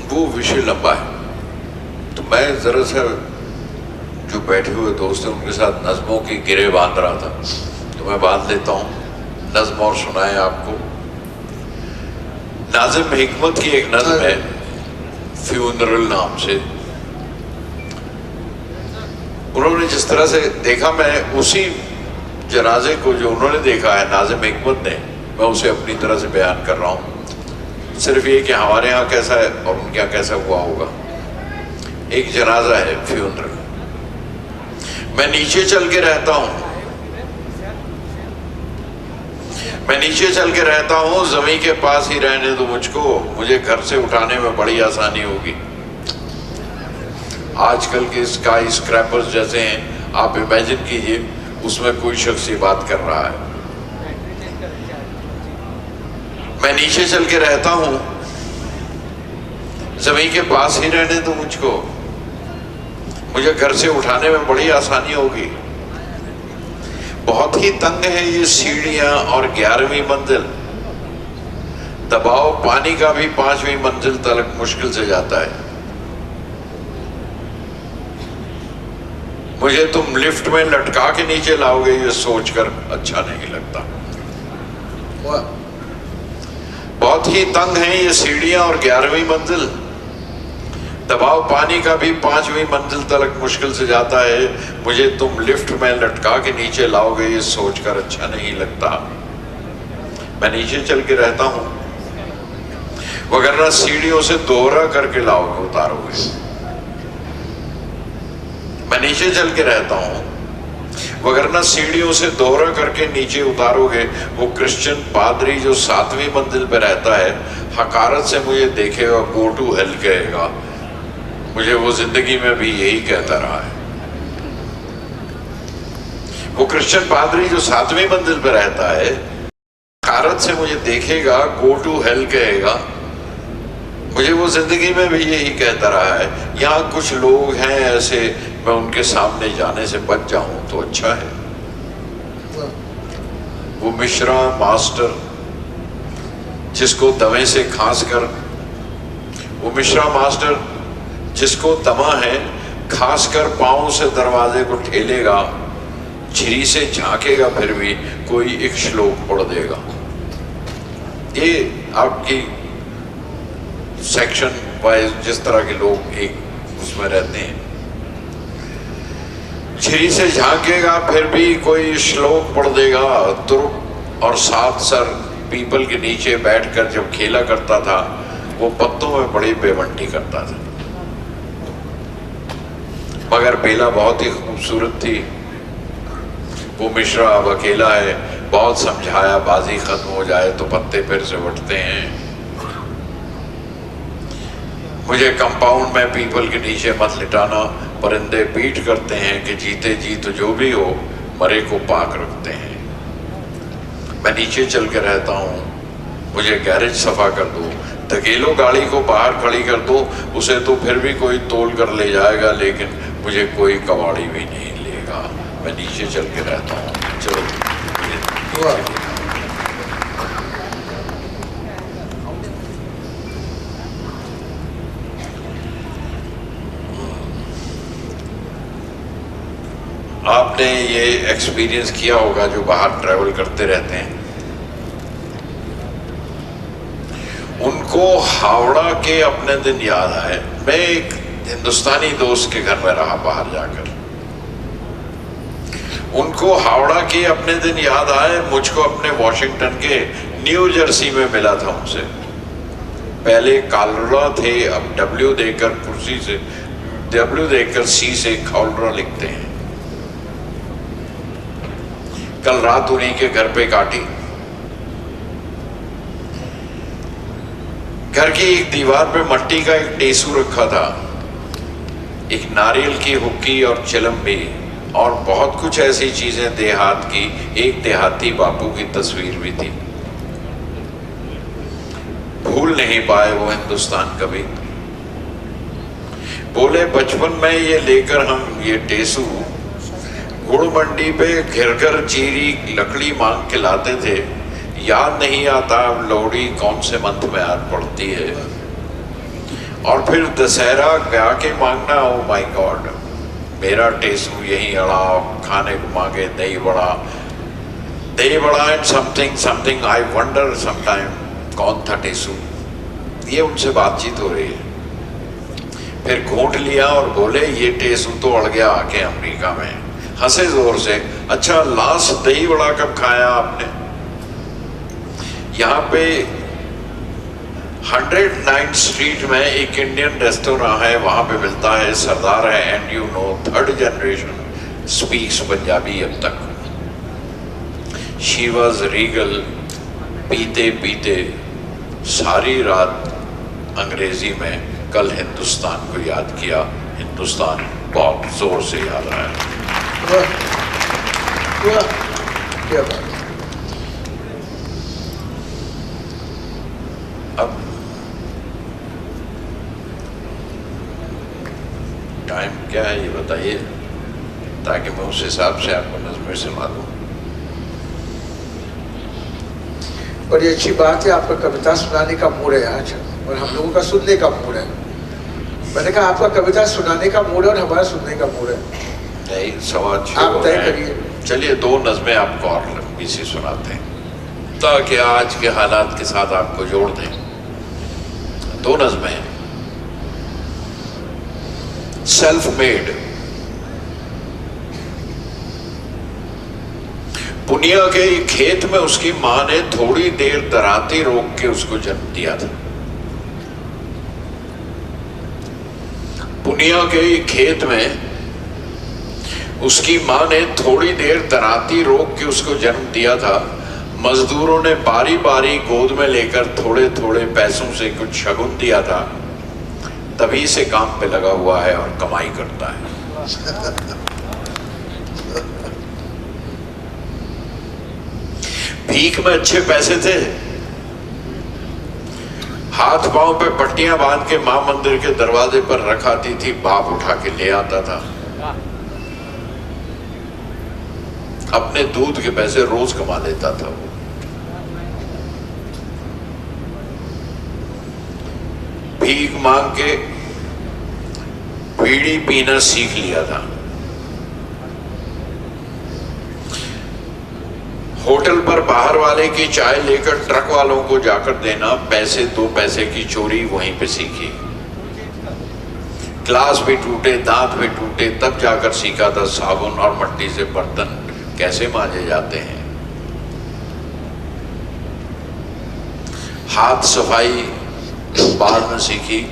वो विषय लंबा है तो मैं जरा सा जो बैठे हुए दोस्त हैं उनके साथ नज़मों की गिरे बांध रहा था, तो मैं बांध लेता हूँ नज़्म और सुनाए आपको। नाज़िम हिकमत की एक नज़्म है फ्यूनरल नाम से। उन्होंने जिस तरह से देखा, मैं उसी जनाजे को जो उन्होंने देखा है नाज़िम हिकमत ने, मैं उसे अपनी तरह से बयान कर रहा हूँ। सिर्फ ये कि हमारे यहाँ कैसा है और उनके यहाँ कैसा हुआ होगा। एक जनाजा है फ्यूनरल। मैं नीचे चल के रहता हूँ, मैं नीचे चल के रहता हूँ, ज़मीन के पास ही रहने दो मुझको, मुझे घर से उठाने में बड़ी आसानी होगी। आजकल के स्काई स्क्रैपर्स जैसे हैं, आप इमेजिन कीजिए उसमें कोई शख्स ये बात कर रहा है। मैं नीचे चल के रहता हूँ, ज़मीन के पास ही रहने दो मुझको, मुझे घर से उठाने में बड़ी आसानी होगी। बहुत ही तंग है ये सीढ़ियां और 11वीं मंजिल, दबाव पानी का भी 5वीं मंजिल तक मुश्किल से जाता है। मुझे तुम लिफ्ट में लटका के नीचे लाओगे ये सोचकर अच्छा नहीं लगता। बहुत ही तंग है ये सीढ़ियां और 11वीं मंजिल, दबाव पानी का भी 5वीं मंजिल तक मुश्किल से जाता है। मुझे तुम लिफ्ट में लटका के नीचे लाओगे ये सोचकर अच्छा नहीं लगता। मैं नीचे चल के रहता हूं, वगरना सीढ़ियों से दोहरा करके लाओगे, उतारोगे। मैं नीचे चल के रहता हूं, वगरना सीढ़ियों से दोहरा करके नीचे उतारोगे। वो क्रिश्चियन पादरी जो 7वीं मंजिल पे रहता है, हकारत से मुझे देखेगा, गो टू हेल कहेगा। मुझे वो जिंदगी में भी यही कहता रहा है। वो क्रिश्चियन पादरी जो 7वीं मंजिल पे रहता है, हकारत से मुझे देखेगा, गो टू हेल कहेगा। मुझे वो जिंदगी में भी यही कहता रहा है। यहाँ कुछ लोग हैं ऐसे, मैं उनके सामने जाने से बच जाऊं तो अच्छा है। वो मिश्रा मास्टर जिसको दमे से खांस कर, वो मिश्रा मास्टर जिसको दमा है, खास कर पांव से दरवाजे को ठेलेगा, झिरी से झांकेगा, फिर भी कोई एक श्लोक पढ़ देगा। ये आपकी सेक्शन वाइज जिस तरह के लोग एक उसमें रहते हैं, झिरी से झांकेगा फिर भी कोई श्लोक पढ़ देगा। तुरुप और सात सर पीपल के नीचे बैठकर जब खेला करता था, वो पत्तों में बड़ी बेवंटी करता था। मगर बेला बहुत ही खूबसूरत थी। वो मिश्रा अब अकेला है, बहुत समझाया, बाजी खत्म हो जाए तो पत्ते फिर से उठते हैं। मुझे कंपाउंड में पीपल के नीचे मत लिटाना, परिंदे पीठ करते हैं कि जीते जी तो जो भी हो मरे को पाक रखते हैं। मैं नीचे चल के रहता हूँ, मुझे गैरेज सफा कर दो, धकेलो गाड़ी को बाहर खड़ी कर दो, उसे तो फिर भी कोई तोल कर ले जाएगा, लेकिन मुझे कोई कबाड़ी भी नहीं लेगा। मैं नीचे चल के रहता हूँ। चलो आपने ये एक्सपीरियंस किया होगा जो बाहर ट्रैवल करते रहते हैं, उनको हावड़ा के अपने दिन याद आए। मैं एक हिंदुस्तानी दोस्त के घर में रहा बाहर जाकर, उनको हावड़ा के अपने दिन याद आए, मुझको अपने वॉशिंगटन के न्यू जर्सी में मिला था उनसे। पहले कालरा थे, अब डब्ल्यू देकर कुर्सी से डब्ल्यू देकर सी से कालरा लिखते हैं। कल रात उन्हीं के घर पे काटी। घर की एक दीवार पे मट्टी का एक टेसू रखा था, एक नारियल की हुक्की और चिलम भी, और बहुत कुछ ऐसी चीजें देहात की। एक देहाती बापू की तस्वीर भी थी। भूल नहीं पाए वो हिंदुस्तान कभी। बोले बचपन में ये लेकर हम ये टेसू गुड़ मंडी पे घिरकर चीरी लकड़ी मांग के लाते थे। याद नहीं आता अब लोहड़ी कौन से मंथ में आज पड़ती है। और फिर दशहरा गा के मांगना, ओ माय गॉड, मेरा टेसू यहीं अड़ा, खाने को मांगे दही बड़ा and something I wonder sometime कौन था टेसू। ये उनसे बातचीत हो रही है। फिर घूंट लिया और बोले ये टेसू तो अड़ गया आके अमेरिका में। हंसे जोर से। अच्छा, लास्ट दही बड़ा कब खाया आपने? यहाँ पे 109 स्ट्रीट में एक इंडियन रेस्टोरेंट है, वहां पे मिलता है, सरदार है, and you know 3rd generation speaks Punjabi अब तक। She was Regal. पीते पीते सारी रात अंग्रेजी में कल हिंदुस्तान को याद किया। हिंदुस्तान बहुत जोर से याद आया। क्या बात। अब टाइम क्या है ये बताइए, ताकि मैं उस हिसाब से आपको नज़्में सुना दूं। बड़ी अच्छी बात है, आपका कविता सुनाने का मूड है आज, और हम लोगों का सुनने का मूड है। मैंने कहा आपका कविता सुनाने का मूड है और हमारा सुनने का मूड है। नहीं, सवा छह आप हो तय रहे हैं। करिए। चलिए 2 नज़्में आपको और लंबी सी सुनाते हैं ताकि आज के हालात के साथ आपको जोड़ दें। 2 नज़्में। Self made. पुनिया के खेत में उसकी मां ने थोड़ी देर दराती रोक के उसको जन्म दिया था। पुनिया के खेत में उसकी मां ने थोड़ी देर दराती रोक के उसको जन्म दिया था। मजदूरों ने बारी बारी गोद में लेकर थोड़े थोड़े पैसों से कुछ शगुन दिया था। तभी से काम पे लगा हुआ है और कमाई करता है। भीख में अच्छे पैसे थे। हाथ पांव पे पट्टियां बांध के मां मंदिर के दरवाजे पर रखाती थी, बाप उठा के ले आता था। अपने दूध के पैसे रोज कमा लेता था वो। भीख मांग के बीड़ी पीना सीख लिया था। होटल पर बाहर वाले की चाय लेकर ट्रक वालों को जाकर देना, पैसे 2 पैसे की चोरी वहीं पे सीखी। ग्लास भी टूटे, दांत भी टूटे, तब जाकर सीखा था साबुन और मट्टी से बर्तन कैसे मांजे जाते हैं। हाथ सफाई बाद में सीखी।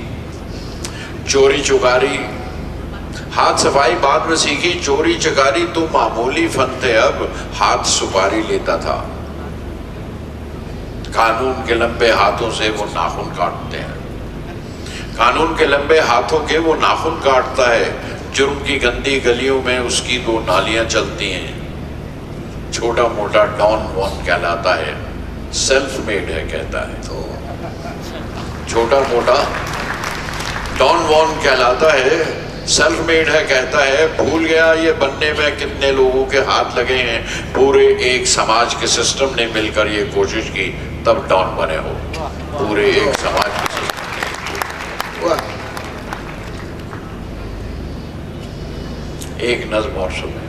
चोरी चुकारी, हाथ सफाई बाद में सीखी। चोरी चकारी तो मामूली फन थे, अब हाथ सुपारी लेता था। कानून के लंबे हाथों से वो नाखून काटते हैं। कानून के लंबे हाथों के वो नाखून काटता है। जुर्म की गंदी गलियों में उसकी 2 नालियां चलती हैं। छोटा मोटा डॉन वॉन कहलाता है, सेल्फ मेड है कहता है। तो छोटा मोटा डॉन वॉन कहलाता है, सेल्फ मेड है कहता है। भूल गया ये बनने में कितने लोगों के हाथ लगे हैं। पूरे एक समाज के सिस्टम ने मिलकर ये कोशिश की, तब डॉन बने हो। पूरे एक समाज के सिस्टम ने। एक नज्म और सुने।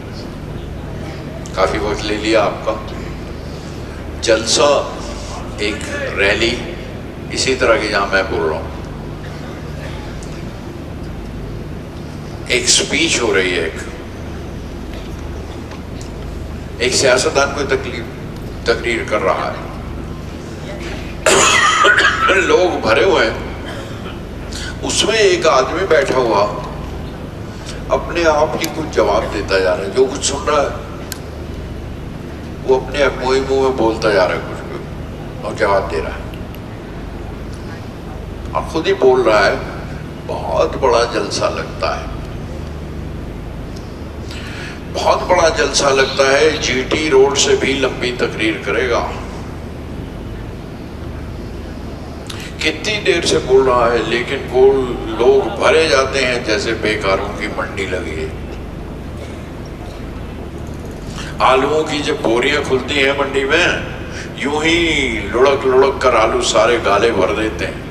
काफ़ी वक्त ले लिया आपका। जलसा एक रैली इसी तरह की जहाँ मैं बोल रहा हूँ, एक स्पीच हो रही है, एक सियासतदान कोई तकरीर कर रहा है, लोग भरे हुए हैं, उसमें एक आदमी बैठा हुआ अपने आप ही कुछ जवाब देता जा रहा है। जो कुछ सुन रहा है वो अपने आप मुंह में बोलता जा रहा है कुछ और जवाब दे रहा है और खुद ही बोल रहा है। बहुत बड़ा जलसा लगता है, बहुत बड़ा जलसा लगता है, जीटी रोड से भी लंबी तकरीर करेगा। कितनी देर से बोल रहा है, लेकिन वो लोग भरे जाते हैं जैसे बेकारों की मंडी लगी है। आलूओं की जब बोरियां खुलती हैं मंडी में, यूं ही लुढ़क लुढ़क कर आलू सारे गाले भर देते हैं।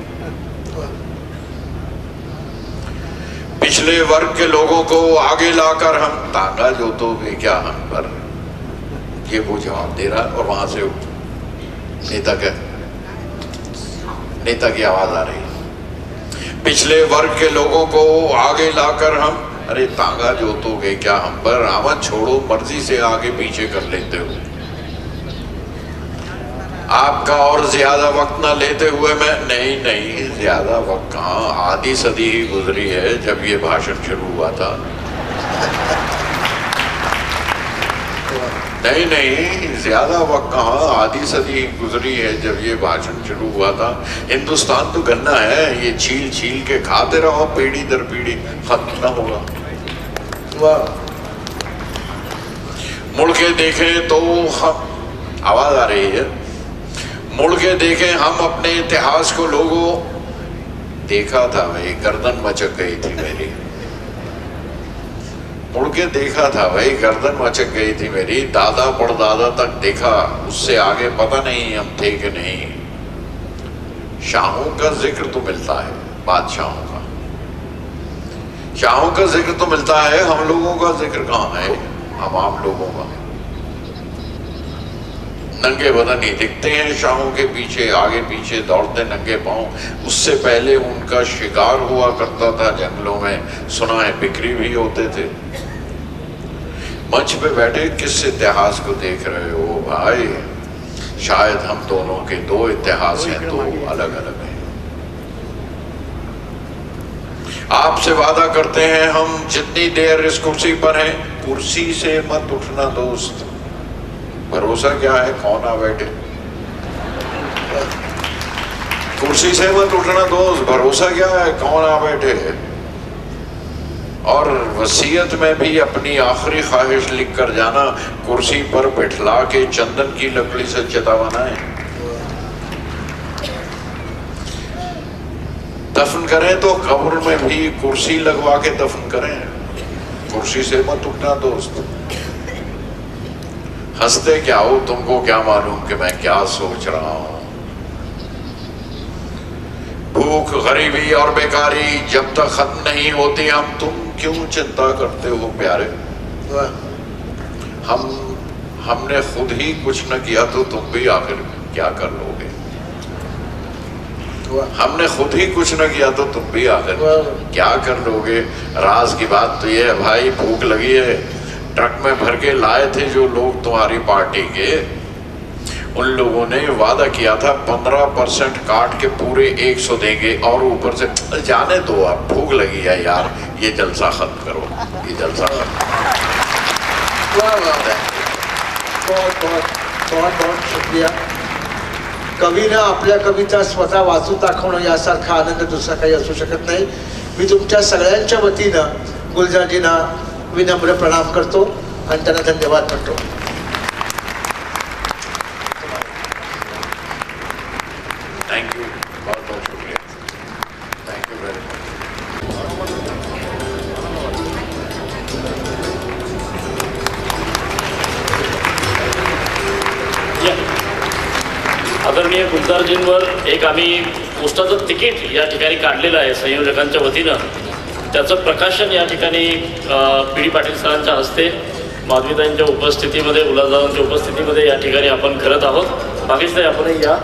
पिछले वर्ग के लोगों को आगे लाकर हम तांगा जोतोगे क्या हम पर, ये वो जवाब दे रहा है। और वहां से नेता की आवाज आ रही है, पिछले वर्ग के लोगों को आगे लाकर हम, अरे तांगा जोतोगे क्या हम पर, आवाज छोड़ो, मर्जी से आगे पीछे कर लेते हो। आपका और ज्यादा वक्त ना लेते हुए मैं, नहीं ज्यादा वक्त कहाँ, आधी सदी ही गुजरी है जब ये भाषण शुरू हुआ था। नहीं ज्यादा वक्त कहाँ, आधी सदी ही गुजरी है जब ये भाषण शुरू हुआ था। हिंदुस्तान तो गन्ना है, ये छील छील के खाते रहो, पीढ़ी दर पीढ़ी, खत्म ना होगा। मुड़ के देखें तो हम, आवाज आ रही है, मुड़ के देखें हम अपने इतिहास को, लोगों देखा था भाई, गर्दन मचक गई थी मेरी। मुड़ के देखा था भाई, गर्दन मचक गई थी मेरी, दादा परदादा तक देखा, उससे आगे पता नहीं हम थे कि नहीं। शाहों का जिक्र तो मिलता है, बादशाहों का, शाहों का जिक्र तो मिलता है, हम लोगों का जिक्र कहाँ है, हम आम लोगों का। नंगे बदन ही दिखते हैं शाहों के पीछे, आगे पीछे दौड़ते नंगे पांव। उससे पहले उनका शिकार हुआ करता था जंगलों में, सुना है बिक्री भी होते थे। मंच पे बैठे किस इतिहास को देख रहे हो भाई, शायद हम दोनों के दो इतिहास हैं, दो अलग अलग हैं। आपसे वादा करते हैं हम, जितनी देर इस कुर्सी पर हैं, कुर्सी से मत उठना दोस्त। भरोसा क्या है कौन आ बैठे, कुर्सी से मत उठना दोस्त, भरोसा क्या है कौन आ बैठे। और वसीयत में भी अपनी आखिरी ख्वाहिश लिख कर जाना, कुर्सी पर बिठला के चंदन की लकड़ी से चिता बनाए। दफन करें तो कब्र में भी कुर्सी लगवा के दफन करें, कुर्सी से मत उठना दोस्त। हंसते क्या हो, तुमको क्या मालूम कि मैं क्या सोच रहा हूं। भूख, गरीबी और बेकारी जब तक खत्म नहीं होती, हम तुम क्यों चिंता करते हो प्यारे। हमने खुद ही कुछ न किया तो तुम भी आखिर क्या कर लोगे। हमने खुद ही कुछ न किया तो तुम भी आखिर क्या कर लोगे। राज की बात तो ये है भाई, भूख लगी है, ट्रक में भर के लाए थे जो लोग तुम्हारी पार्टी के, उन लोगों ने वादा किया था 15% काट के पूरे 100 देंगे, और ऊपर से जाने दो आप, भूख लगी है यार, ये जलसा खत्म करो, ये जलसा खत्म। बहुत शुक्रिया। कवीनं आपल्या कविता स्वतः वाचून दाखवणं यासारखा आनंद दुसरा काही असू शकत नाही। मी तुमच्या सगळ्यांच्या वतीनं गुलजारजींना विनम्र प्रणाम करतो आणि त्यांना धन्यवाद म्हणतो। थैंक यू, बहुत बहुत शुक्रिया, थैंक यू वेरी मच। आदरणीय गुलजारजींवर एक आम्ही पोस्टाचं तिकीट या ठिकाणी काढलेलं आहे संयोजकांच्या वतीनं, त्याचं प्रकाशन या ठिकाणी पी डी पाटील सरांच्या हस्ते माधवीताईंच्या उपस्थितीमध्ये, उल्हासदादांच्या उपस्थितीमध्ये या ठिकाणी आपण करत आहोत. बाकीच आपणही या